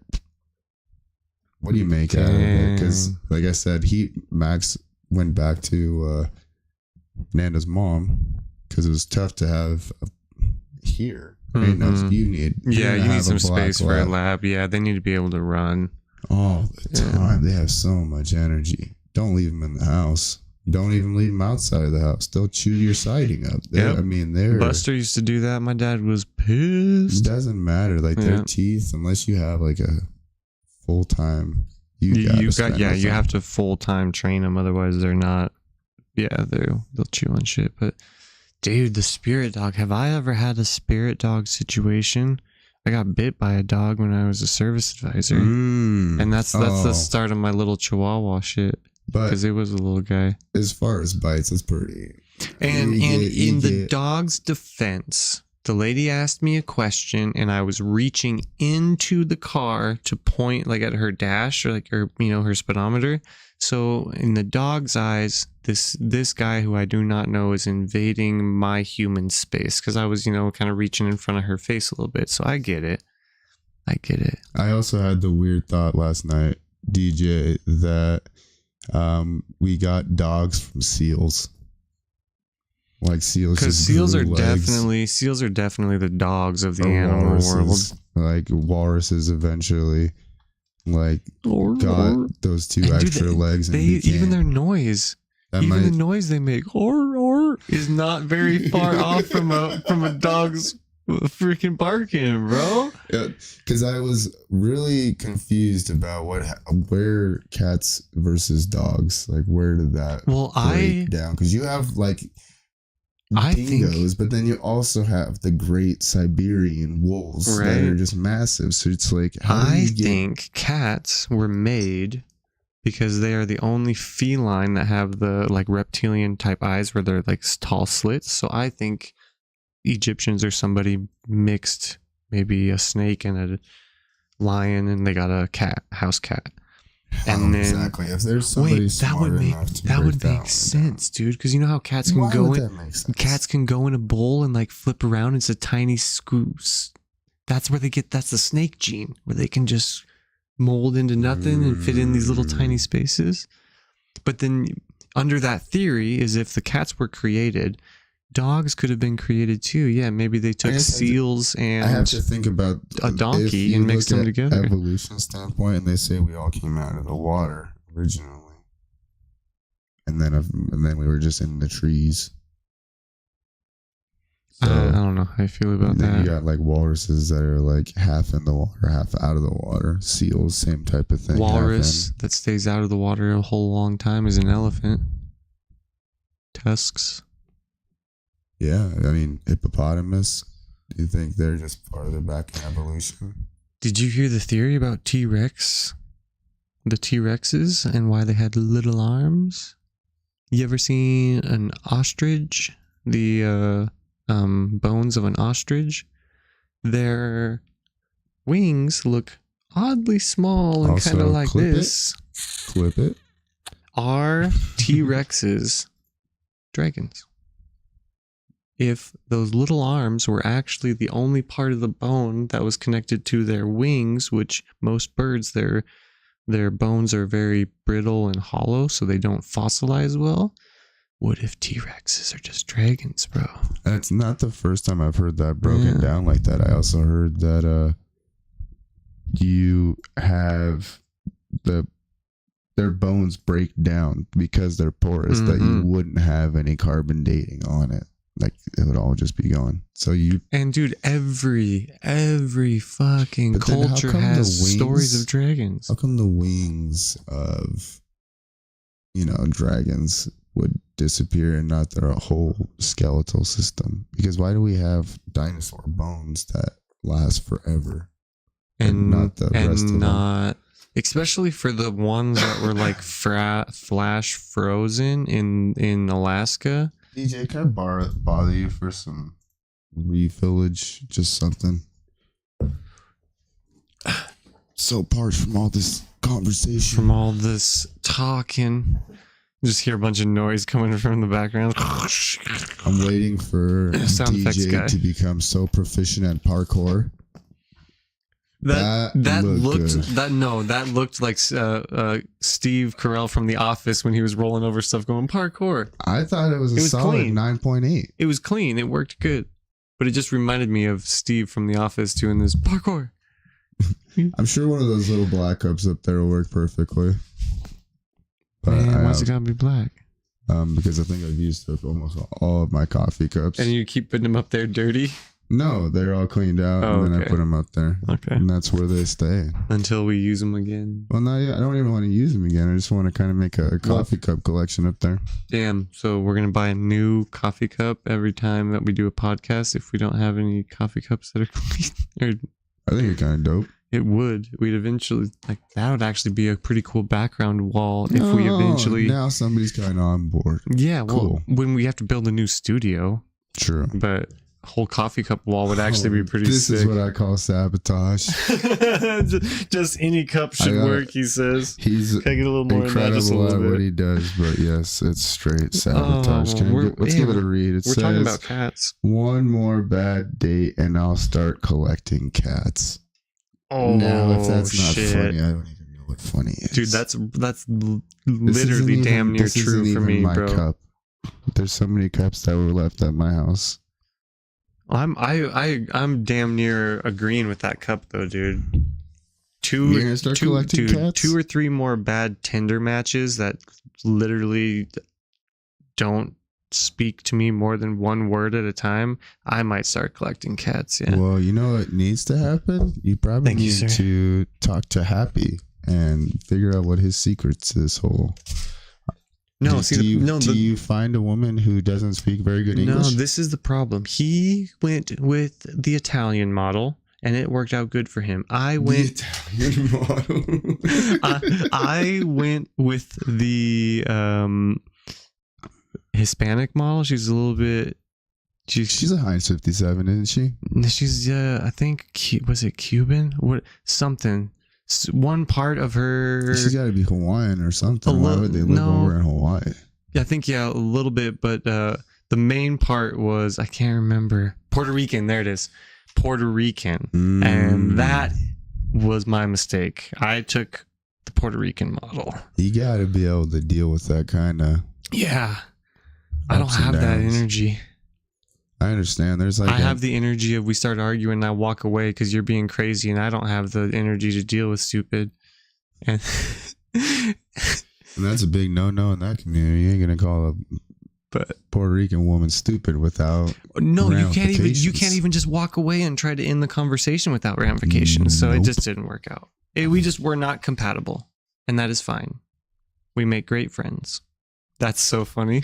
what do you make out of it? Because, Dang. like I said, Max went back to Nanda's mom because it was tough to have here. Right? No, Mhm. you need some a black space for a lab lab. Yeah, they need to be able to run. all the Yeah. time. They have so much energy. Don't leave them in the house. Don't even leave them outside of the house. They'll chew your siding up. Yep. I mean, they're Buster used to do that. My dad was It pissed. doesn't matter. Like their Yeah. teeth, unless you have like a full time, you have to full time train them. Otherwise, they're not. Yeah, they'll chew on shit. But dude, the spirit dog. Have I ever had a spirit dog situation? I got bit by a dog when I was a service advisor, and that's the start of my little Chihuahua shit. But Because it was a little guy. as far as bites, it's pretty. And You in the get- dog's defense, the lady asked me a question, and I was reaching into the car to point like at her dash or her speedometer. So in the dog's eyes, this guy who I do not know is invading my human space because I was kind of reaching in front of her face a little bit. So I get it. I also had the weird thought last night, DJ, that we got dogs from seals. Like seals, Because just seals grew are legs, definitely the dogs of the or animal walruses. world. Like walruses eventually, like got those two And dude, extra legs. And even their noise. that Even the might, noise they make, or is not very far off from a dog's freaking barking, bro. because I was really confused about where cats versus dogs, like where did that Well, break down? Because you have like I dingoes, but then you also have the great Siberian wolves that Right. are just massive. So it's like, how do I you get? think cats were made because they are the only feline that have the like reptilian type eyes where they're like tall slits. So I think Egyptians or somebody mixed maybe a snake and a lion, and they got a house cat. And then exactly, if there's somebody wait, that smart would make enough to break make that one sense, dude. Because you know how cats down. can Why go would in. that make sense? Cats can go in a bowl and like flip around. It's a tiny scoops. That's where that's the snake gene, where they can just mold into nothing and fit in these little tiny spaces. But then under that theory is if the cats were created, dogs could have been created too. Yeah, maybe they took guess seals I have and to think about a donkey if you and mixed look them at together. Evolution standpoint, and they say we all came out of the water originally, and then we were just in the trees. So I don't know how I feel about then you that. got like walruses that are like half in the water, half out of the water. Seals, same type of thing. half Walrus that stays out of the water a whole long time is an elephant. Tusks. in. Yeah, I mean hippopotamus. Do you think they're just farther back in evolution? Did you hear the theory about T-Rex? The T-Rexes and why they had little arms? You ever seen an ostrich? The bones of an ostrich? Their wings look oddly small and Also, kind of like clip it. this. Clip it. Are T-Rexes dragons? If those little arms were actually the only part of the bone that was connected to their wings, which most birds, their bones are very brittle and hollow, so they don't fossilize well. What if T-Rexes are just dragons, bro? That's not the first time I've heard that broken Yeah. down like that. I also heard that you have their bones break down because they're porous, that you Mhm. wouldn't have any carbon dating on it. Like it would all just be gone. So you And dude, every fucking But then how culture come the has stories wings- of dragons. how come the wings of dragons would disappear and not their whole skeletal system? Because why do we have dinosaur bones that last forever? And not the rest of them. not especially for the ones that were like flash frozen in Alaska. DJ, can I bother you for some refillage? Just something. So parched from all this conversation. From all this talking. Just hear a bunch of noise coming from the background. I'm waiting for Sound effects guy. DJ to become so proficient at parkour. That looked like Steve Carell from The Office when he was rolling over stuff going parkour. I thought it was a solid clean. 9.8. It was clean. It worked good. But it just reminded me of Steve from The Office doing this parkour. I'm sure one of those little black cups up there will work perfectly. But Man, why's it gotta be black? Because I think I've used up almost all of my coffee cups. And you keep putting them up there dirty? No, they're all cleaned out, and then I put them up there. Okay. And that's where they stay. Until we use them again. Well, no, I don't even want to use them again. I just want to kind of make a coffee cup collection up there. Damn. So we're going to buy a new coffee cup every time that we do a podcast if we don't have any coffee cups that are clean. I think it's kind of dope. It would. We'd eventually, that would actually be a pretty cool background wall if we eventually. Now somebody's kind of on board. Yeah, well, Cool. when we have to build a new studio. True. But a whole coffee cup wall would actually be pretty This sick. is what I call sabotage. just any cup should work, he says. He's Can I get a little more incredible at what bit? he does, but yes, it's straight sabotage. Oh, Let's give it a read. It We're says, talking about cats. one more bad date and I'll start collecting cats. Oh, Now, if that's not shit. funny, I don't even know what funny is. Dude, that's This literally isn't damn even- near this isn't true for even me, my bro. Cup. There's so many cups that were left at my house. I'm damn near agreeing with that cup though, dude. You're gonna start collecting cats? 2 or 3 more bad Tinder matches that literally don't speak to me more than one word at a time. I might start collecting cats. Yeah. Well, you know what needs to happen? You probably Thank you, need sir. to talk to Happy and figure out what his secrets to this whole. No, do you find a woman who doesn't speak very good English? No, this is the problem. He went with the Italian model, and it worked out good for him. I went. The Italian model. I went with the Hispanic model. She's a little bit. She's a Heinz 57, isn't she? She's I think was it Cuban? What something? One part of her. She's got to be Hawaiian or something. Why would they live over in Hawaii? Yeah, I think a little bit, but the main part was I can't remember. Puerto Rican. There it is. Puerto Rican, and that was my mistake. I took the Puerto Rican model. You got to be able to deal with that kind of. Yeah, I don't ups and have that downs. energy. I understand. There's like I have the energy of we start arguing and I walk away because you're being crazy, and I don't have the energy to deal with stupid. And and that's a big no-no in that community. You ain't gonna call a Puerto Rican woman stupid without. No, you can't ramifications. even just walk away and try to end the conversation without ramifications. So it Nope. just didn't work out. We're not compatible, and that is fine. We make great friends. That's so funny.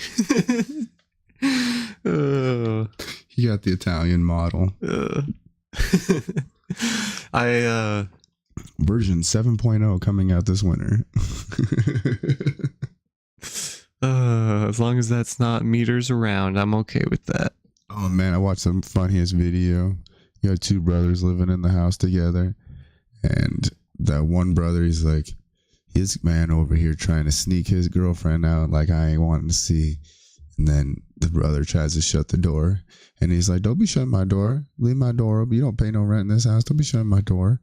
You got the Italian model. Version 7.0 coming out this winter. As long as that's not meters around, I'm okay with that. Oh man, I watched the funniest video. You got 2 brothers living in the house together, and that one brother, he's like, his man over here trying to sneak his girlfriend out like I ain't wanting to see. And then the brother tries to shut the door, and he's like, don't be shutting my door. Leave my door open. You don't pay no rent in this house. Don't be shutting my door.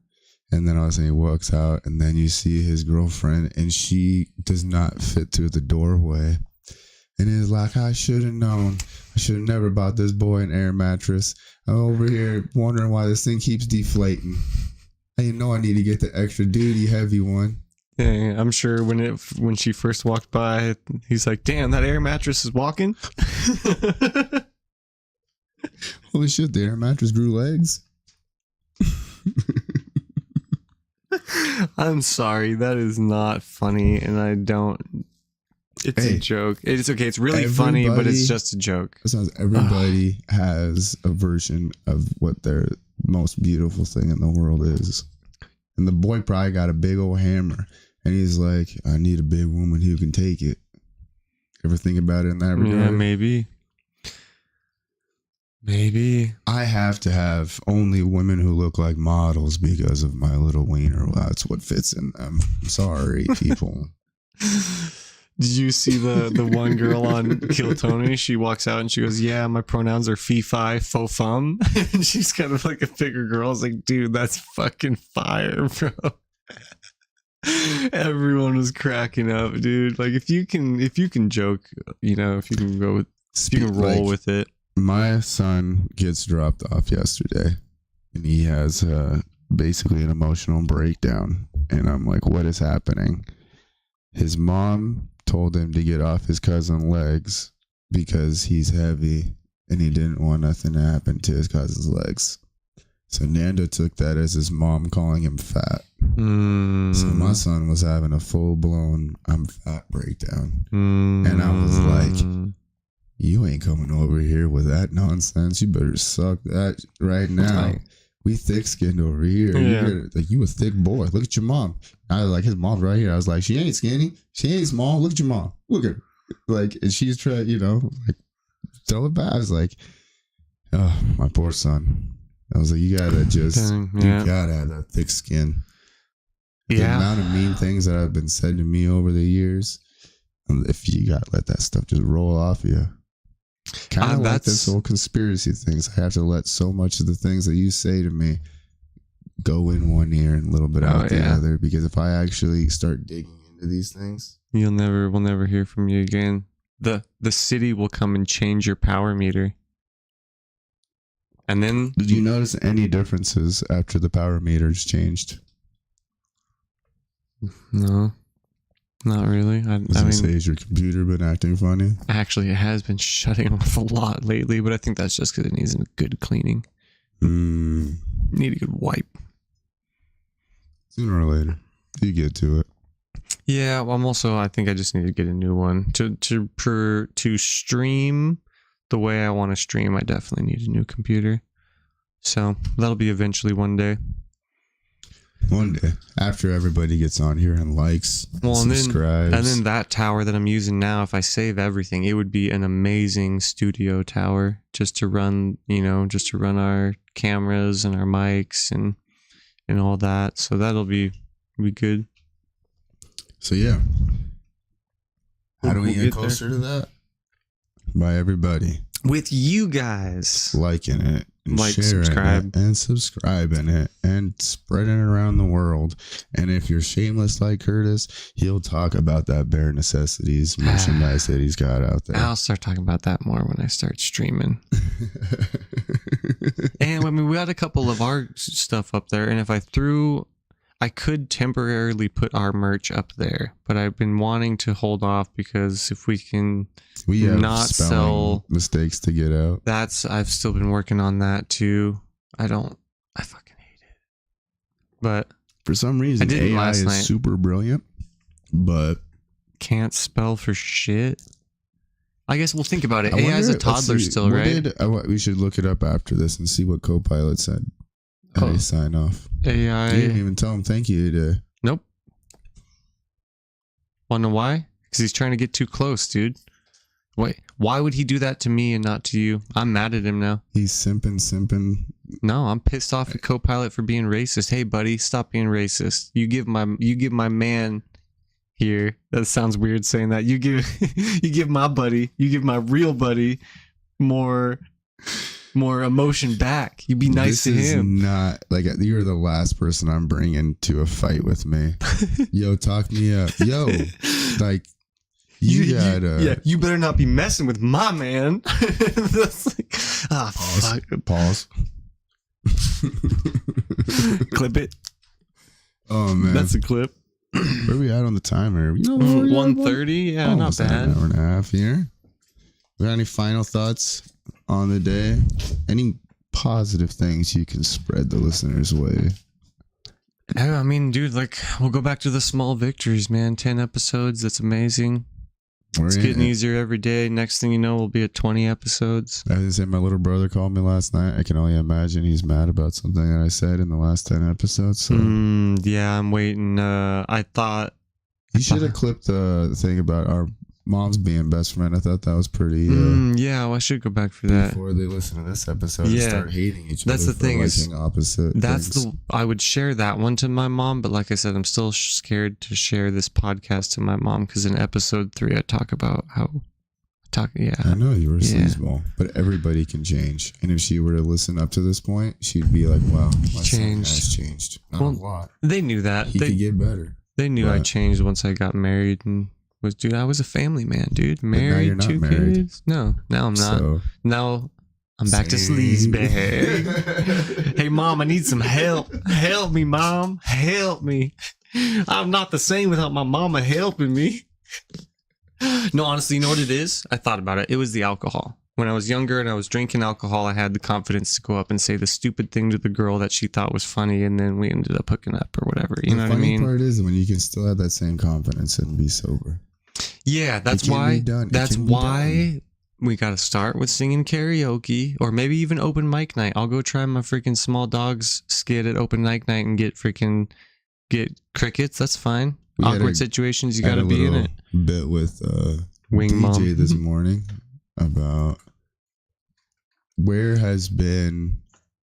And then all of a sudden he walks out, and then you see his girlfriend, and she does not fit through the doorway. And he's like, I should have known. I should have never bought this boy an air mattress. I'm over here wondering why this thing keeps deflating. I didn't know I need to get the extra duty heavy one. Yeah, I'm sure when she first walked by, he's like, "Damn, that air mattress is walking." Holy shit, the air mattress grew legs. I'm sorry, that is not funny, and I don't. It's a joke. It's okay. It's really funny, but it's just a joke. Everybody has a version of what their most beautiful thing in the world is. And the boy probably got a big old hammer, and he's like, I need a big woman who can take it. Ever think about it in that regard? Yeah, maybe. Maybe. I have to have only women who look like models because of my little wiener. Well, that's what fits in them. I'm sorry, people. Did you see the one girl on Kill Tony? She walks out and she goes, "Yeah, my pronouns are fee fi fo fum," and she's kind of like a bigger girl. I was like, "Dude, that's fucking fire, bro." Everyone was cracking up, dude. Like if you can joke, you know, if you can go with, if you can roll with it. My son gets dropped off yesterday, and he has basically an emotional breakdown. And I'm like, "What is happening?" His mom told him to get off his cousin's legs because he's heavy and he didn't want nothing to happen to his cousin's legs. So Nando took that as his mom calling him fat. So my son was having a full-blown "I'm fat" breakdown. And I was like, "You ain't coming over here with that nonsense. You better suck that right now. We thick-skinned over here. Yeah. You a thick boy. Look at your mom." I was like, his mom's right here. I was like, "She ain't skinny. She ain't small. Look at your mom. Look at her." Like, and she's trying, you know, like, throw it back. I was like, "Oh, my poor son." I was like, "You gotta just, you gotta have that thick skin." The amount of mean things that have been said to me over the years, if you gotta let that stuff just roll off you. Kind of like this whole conspiracy things. I have to let so much of the things that you say to me go in one ear and a little bit out the other, because if I actually start digging into theyese things, we'll never hear from you again. The city will come and change your power meter. And then, did you notice any differences after the power meters changed? No, not really. I mean, say, has your computer been acting funny? Actually, it has been shutting off a lot lately, but I think that's just because it needs a good cleaning. Need a good wipe. Sooner or later, you get to it. Yeah, I think I just need to get a new one to stream the way I want to stream. I definitely need a new computer, so that'll be eventually one day. One day, after everybody gets on here and likes, subscribes. And then that tower that I'm using now, if I save everything, it would be an amazing studio tower just to run our cameras and our mics and all that. So that'll be good. So yeah, how do we get closer to that? By everybody. With you guys liking it, and like, sharing subscribe, it, and subscribing it, and spreading it around the world. And if you're shameless like Curtis, he'll talk about that bare necessities merchandise that he's got out there. I'll start talking about that more when I start streaming. And I mean, we had a couple of our stuff up there, and if I could temporarily put our merch up there, but I've been wanting to hold off because if we can have not sell mistakes to get out. I've still been working on that too. I fucking hate it. But for some reason, AI is super brilliant, but can't spell for shit. I guess we'll think about it. AI is a toddler still, right? We should look it up after this and see what Copilot said. How do you sign off? AI. You didn't even tell him thank you today. Nope. Wanna know why? Because he's trying to get too close, dude. Wait, why would he do that to me and not to you? I'm mad at him now. He's simping. No, I'm pissed off at Copilot for being racist. Hey, buddy, stop being racist. You give my man here. That sounds weird saying that. You give my buddy, you give my real buddy more emotion back. You be nice to him. This is not like you're the last person I'm bringing to a fight with me. Yo, talk me up. Yo, like you gotta. You better not be messing with my man. That's like, Pause. Clip it. Oh man, that's a clip. Where are we at on the timer? 1:30. Yeah, not bad. An hour and a half here. We got any final thoughts on the day? Any positive things you can spread the listeners' way? I mean, dude, like, we'll go back to the small victories, man. 10 episodes. That's amazing. It's getting easier every day. Next thing you know, we'll be at 20 episodes. I didn't say my little brother called me last night. I can only imagine he's mad about something that I said in the last 10 episodes. So. Yeah, I'm waiting. I thought you should have clipped the thing about mom's being best friend. I thought that was pretty. Yeah, well, I should go back for that. Before they listen to this episode, Yeah. and start hating each That's other. the thing is, liking opposite. That's things. I would share that one to my mom, but like I said, I'm still scared to share this podcast to my mom because in episode 3 I talk about how I know you were a Yeah. sleazeball, but everybody can change. And if she were to listen up to this point, she'd be like, "Wow, my son Changed. has changed. Not Well, a lot. They knew that. He could get better." They knew I But- changed once I got married and dude, I was a family man, dude. now Married, you're not 2 married. kids. No, now I'm not. So, Now I'm back to Same. sleazebag. Hey, mom, I need some help. Help me, mom. Help me. I'm not the same without my mama helping me. No, honestly, you know what it is? I thought about it. It was the alcohol. When I was younger and I was drinking alcohol, I had the confidence to go up and say the stupid thing to the girl that she thought was funny, and then we ended up hooking up or whatever. You know the what I funny mean? part is when you can still have that same confidence and be sober. Yeah, that's can be why. done. It That's can be why we got to start with singing karaoke, or maybe even open mic night. I'll go try my freaking Small Dogs skit at open mic night and get crickets. That's fine. We had Awkward a- situations, you I had got to a be in little it. Bit with Wing DJ mom. this morning about where has been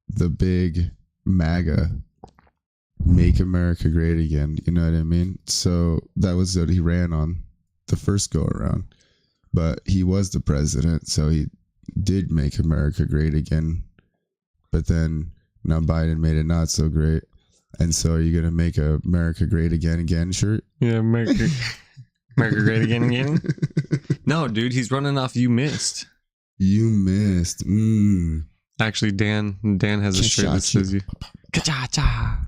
the big MAGA Make America Great Again. You know what I mean? So that was what he ran on the first go around. But he was the president, so he did make America great again. But then now Biden made it not so great. And so are you going to make a America Great Again shirt? Yeah, America Great Again. No, dude, he's running off You Missed. You missed. Actually, Dan has a shirt that says you. Ka-cha-cha.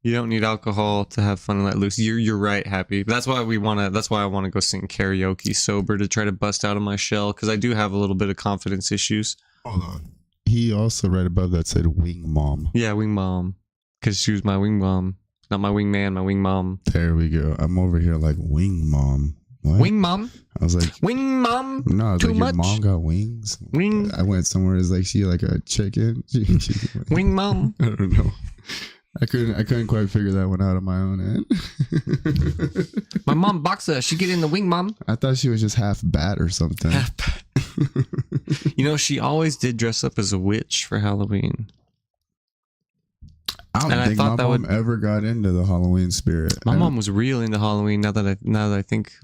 You don't need alcohol to have fun and let loose. You're right, Happy. That's why I want to go sing karaoke sober to try to bust out of my shell because I do have a little bit of confidence issues. Hold on. He also right above that said wing mom. Yeah, wing mom. Because she was my wing mom. Not my wing man, my wing mom. There we go. I'm over here like wing mom. What? Wing mom? I was like, Wing mom? no, I was Too like, much? your mom got wings. Wing I went somewhere. It's like she like a chicken. wing mom? I don't know. I couldn't quite figure that one out on my own end. My mom boxer. She get in the wing mom. I thought she was just half bat or something. You know, she always did dress up as a witch for Halloween. I don't And I think thought my that mom would- ever got into the Halloween spirit. My mom was real into Halloween. Now that I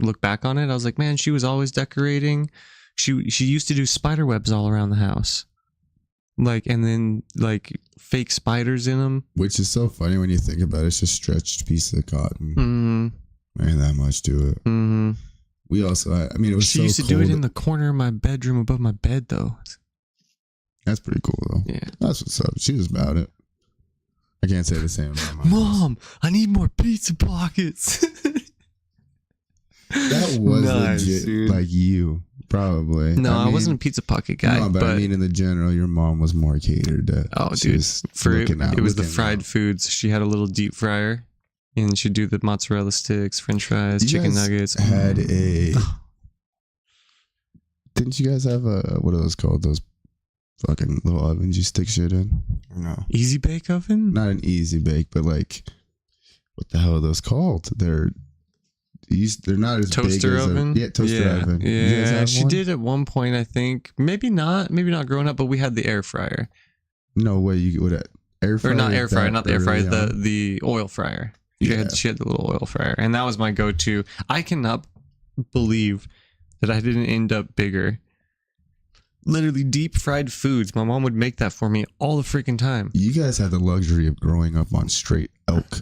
look back on it, I was like, man, she was always decorating. She used to do spider webs all around the house, and then fake spiders in them. Which is so funny when you think about it. It's just stretched piece of cotton. Mm-hmm. Ain't that much to it. Mm-hmm. We also, I mean, it was She so used to cold. do it in the corner of my bedroom above my bed, though. That's pretty cool, though. Yeah. That's what's up. She was about it. I can't say the same about my Mom, I need more pizza pockets. That was Nice, legit, dude. like you, probably. No, I mean, wasn't a pizza pocket guy. No, but I mean, in the general, your mom was more catered to. Oh, She dude, was for looking out, it was the looking fried out. foods. She had a little deep fryer, and she'd do the mozzarella sticks, French fries, You chicken guys nuggets. Had a. Didn't you guys have what are those called? Those fucking little ovens you stick shit in? Or no, Easy bake oven. not an easy bake, but like, what the hell are those called? They're not as Toaster big as oven. Yeah, toaster oven. You guys Yeah, have she one? did at one point. I think maybe not growing up, but we had the air fryer, No way you would air fryer. or not air fryer, that not the air fryer, early on? the oil fryer. Yeah. She had the little oil fryer, and that was my go-to. I cannot believe that I didn't end up bigger. Literally deep fried foods. My mom would make that for me all the freaking time. You guys had the luxury of growing up on straight elk.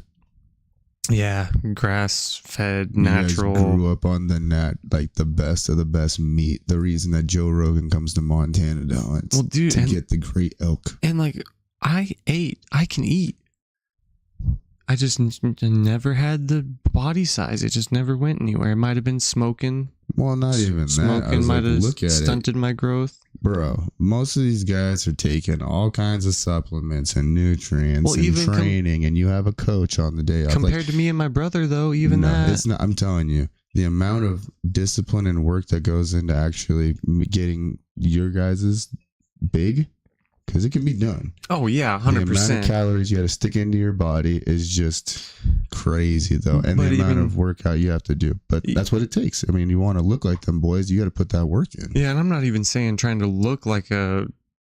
Yeah, grass-fed, You guys natural. grew up on the best of the best meat. The reason that Joe Rogan comes to Montana to hunt Well, dude, to and- get the great elk. And I can eat. I just never had the body size. It just never went anywhere. It might have been smoking. Well, not even that. I Smoking was like, might have look at it, stunted my growth. bro. Most of these guys are taking all kinds of supplements and nutrients Well, and even training, and you have a coach on the day off. Compared to me and my brother, though, even that. It's not. I'm telling you, the amount of discipline and work that goes into actually getting your guys's big because it can be done. Oh yeah, The amount of 100%. calories you got to stick into your body is just crazy, though, and But the amount even- of workout you have to do. But that's what it takes. I mean, you want to look like them boys, you got to put that work in. Yeah, and I'm not even saying trying to look like a,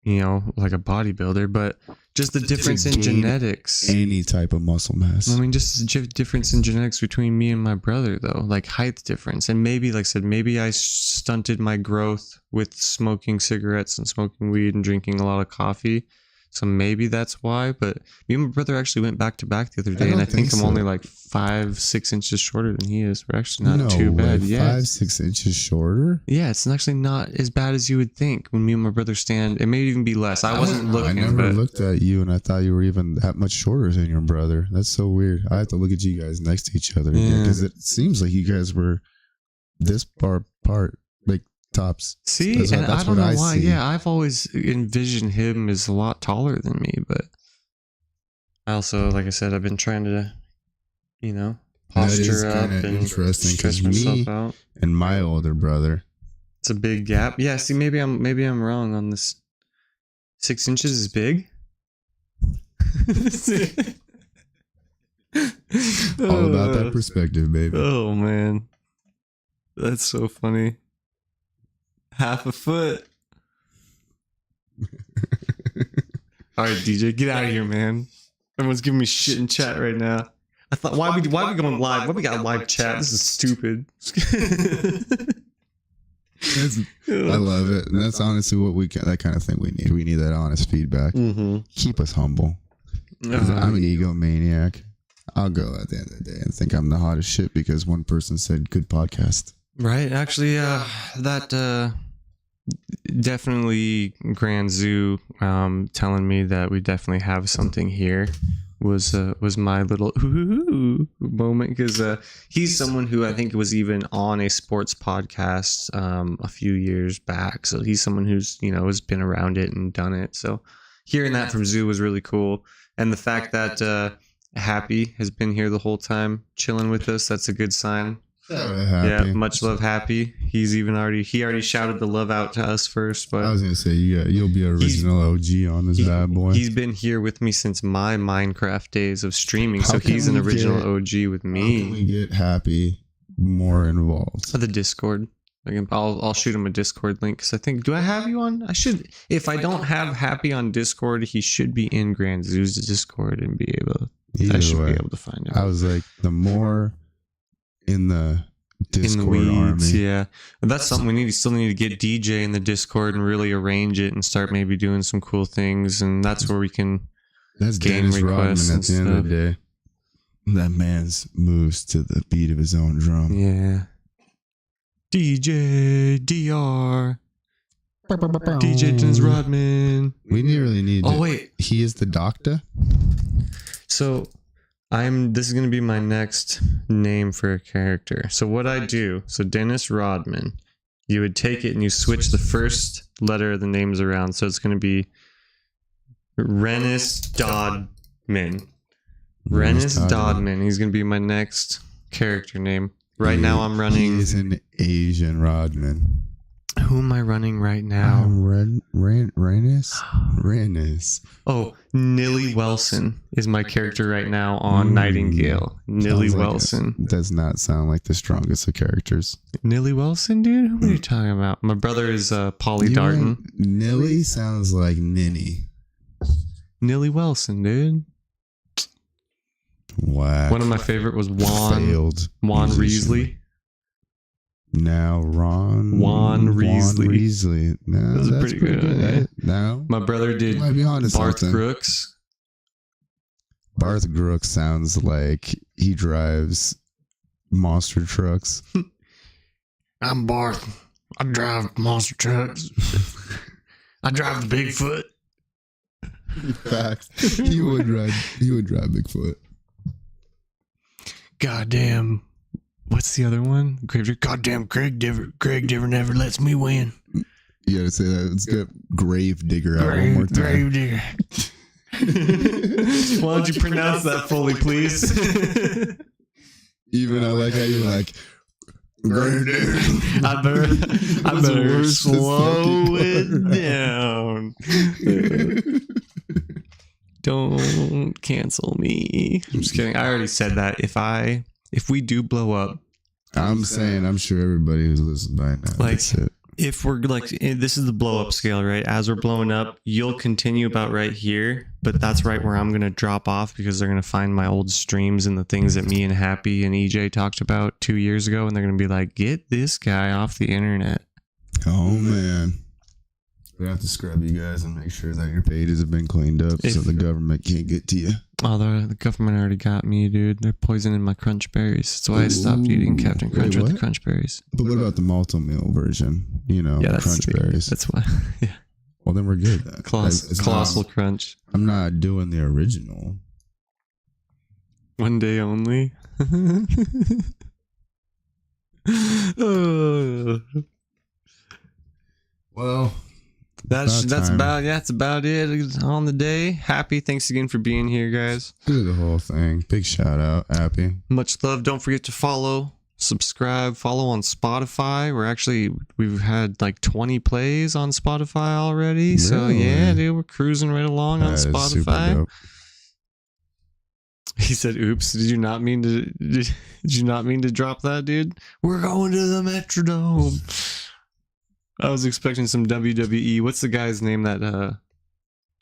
like a bodybuilder, but just the difference in gain genetics. Any type of muscle mass. I mean, just the difference in genetics between me and my brother, though, like height difference. And maybe, like I said, maybe I stunted my growth with smoking cigarettes and smoking weed and drinking a lot of coffee. So maybe that's why. But me and my brother actually went back to back the other day, and I don't think think I'm so. only like 5-6 inches shorter than he is. We're actually not no too bad. way, Yeah. 5-6 inches shorter. Yeah, it's actually not as bad as you would think when me and my brother stand. It may even be less. I wasn't I looking, never but looked at you, and I thought you were even that much shorter than your brother. That's so weird. I have to look at you guys next to each other because it seems like you guys were this far apart, like tops. see, That's what- and I that's don't what know I why. see. Yeah, I've always envisioned him as a lot taller than me, but I also, like I said, I've been trying to, That posture is up kinda and interesting, 'cause stretch myself me- out. And my older brother, It's a big gap. Yeah, see, maybe I'm wrong on this. 6 inches is big. all about that perspective, baby. Oh man, that's so funny. Half a foot. All right, DJ, get out of here, man. Everyone's giving me shit in chat right now. I thought, why we going live? Why we got live chat? This is stupid. I love it, and that's honestly what that kind of thing we need. We need that honest feedback. Mm-hmm. Keep us humble. 'Cause I'm an egomaniac. I'll go at the end of the day and think I'm the hottest shit because one person said good podcast. Right. Actually, that definitely Grand Zoo telling me that we definitely have something here was my little ooh moment, because he's someone who I think was even on a sports podcast a few years back. So he's someone who's has been around it and done it. So hearing that from Zoo was really cool, and the fact that Happy has been here the whole time chilling with us, that's a good sign. Yeah, much love, Happy. He already shouted the love out to us first, but I was gonna say you'll be an original OG on this bad boy. he's been here with me since my Minecraft days of streaming, How so can he's an we original get- OG with How can we me. get Happy more involved? The Discord. I'll shoot him a Discord link, because I think, do I have you on? I should. If I don't have Happy on Discord, he should be in Grand Zoo's Discord and be able. I Either should way, be able to find him. I was like, the more in the Discord in the weeds, army. yeah. And that's something we still need to get DJ in the Discord and really arrange it and start maybe doing some cool things, and that's where we can. That's Game Dennis Rodman requests at and the end of the day. That man's moves to the beat of his own drum. Yeah. DJ DR. DJ Dennis Rodman. We really need. Oh wait. He is the doctor. So this is gonna be my next name for a character. So what I do, so Dennis Rodman, you would take it and you switch the first letter of the names around. So it's gonna be Rennis Dodman. Rennis Dodman. He's gonna be my next character name. Right now I'm He running. is an Asian Rodman. Who am I running right now? Rennis. Oh, Nilly Welson is my character right now on Nightingale. Nilly Sounds like Welson. it does not sound like the strongest of characters. Nilly Welson, dude? Who are you talking about? My brother is Polly Darton. Nilly sounds like Ninny. Nilly Welson, dude. Wow. One of my favorite was Juan musician. Risley. Now Juan Risley. No, Those are that's pretty good, yeah. No, My brother did you might be onto Barth something. Crooks. Barth Brooks sounds like he drives monster trucks. I'm Barth. I drive monster trucks. I drive the Bigfoot. Facts. He would drive Bigfoot. Goddamn. What's the other one? Goddamn Greg Diver never lets me win. You gotta say that. Let's get Grave Digger out one more time. Grave Digger. Why don't you pronounce that fully, please? Even I like how you're like I better slow it down. Don't cancel me. I'm just kidding. I already said that. If we do blow up, I'm saying, I'm sure everybody who's listening by now. Like, that's it. if we're like, this is the blow up scale, right? As we're blowing up, you'll continue about right here, but that's right where I'm going to drop off because they're going to find my old streams and the things that me and Happy and EJ talked about 2 years ago. And they're going to be like, get this guy off the internet. Oh, man. We have to scrub you guys and make sure that your pages have been cleaned up so the government can't get to you. Oh, the government already got me, dude. They're poisoning my crunch berries. That's why I stopped eating Captain Crunch with the crunch berries. But what about the multi-meal version? You know, Yeah, that's crunch berries. That's why. Yeah. Well, then we're good then. Colossal crunch. I'm not doing the original. One day only. Well, That's time. that's about it on the day. Happy, thanks again for being here, guys. do the whole thing. Big shout out, Happy. Much love. Don't forget to follow, subscribe, follow on Spotify. We've had like 20 plays on Spotify already. So Really? yeah, dude, we're cruising right along on That is super Spotify. dope. He said, "Oops, did you not mean to drop that, dude? We're going to the Metrodome." I was expecting some WWE. What's the guy's name that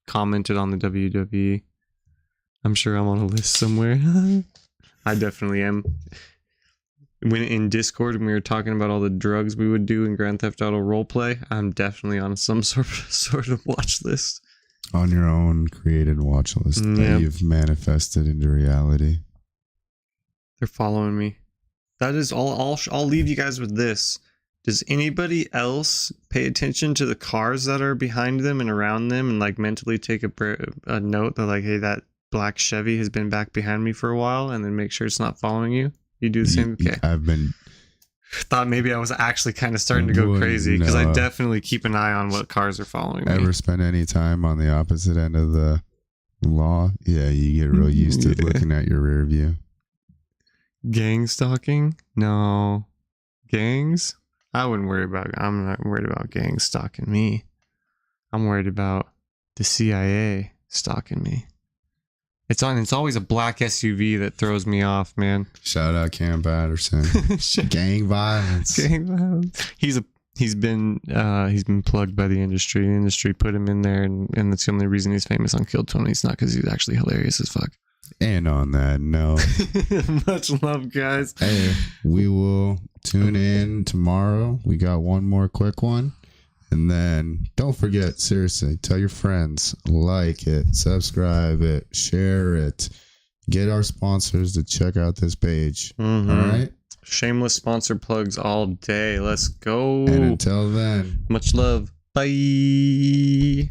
commented on the WWE? I'm sure I'm on a list somewhere. I definitely am. When in Discord, when we were talking about all the drugs we would do in Grand Theft Auto roleplay, I'm definitely on some sort of watch list. On your own created watch list Yep. that you've manifested into reality. They're following me. That is all. I'll leave you guys with this. Does anybody else pay attention to the cars that are behind them and around them and like mentally take a note that like, hey, that black Chevy has been back behind me for a while, and then make sure it's not following you? You do the same? Okay. I've been... Thought maybe I was actually kind of starting to go crazy because I definitely keep an eye on what cars are following me. Ever spend any time on the opposite end of the law? Yeah, you get real used to looking at your rear view. Gang stalking? No. Gangs? I'm not worried about gangs stalking me. I'm worried about the CIA stalking me. It's always a black SUV that throws me off, man. Shout out Cam Patterson. Gang violence. Gang violence. He's been plugged by the industry. The industry put him in there, and that's the only reason he's famous on Kill Tony. It's not because he's actually hilarious as fuck. And on that note, much love, guys. hey, we will tune in tomorrow. We got one more quick one. And then don't forget, seriously, tell your friends, like it, subscribe it, share it. Get our sponsors to check out this page. Mm-hmm. All right? Shameless sponsor plugs all day. Let's go. And until then, Much love. Bye.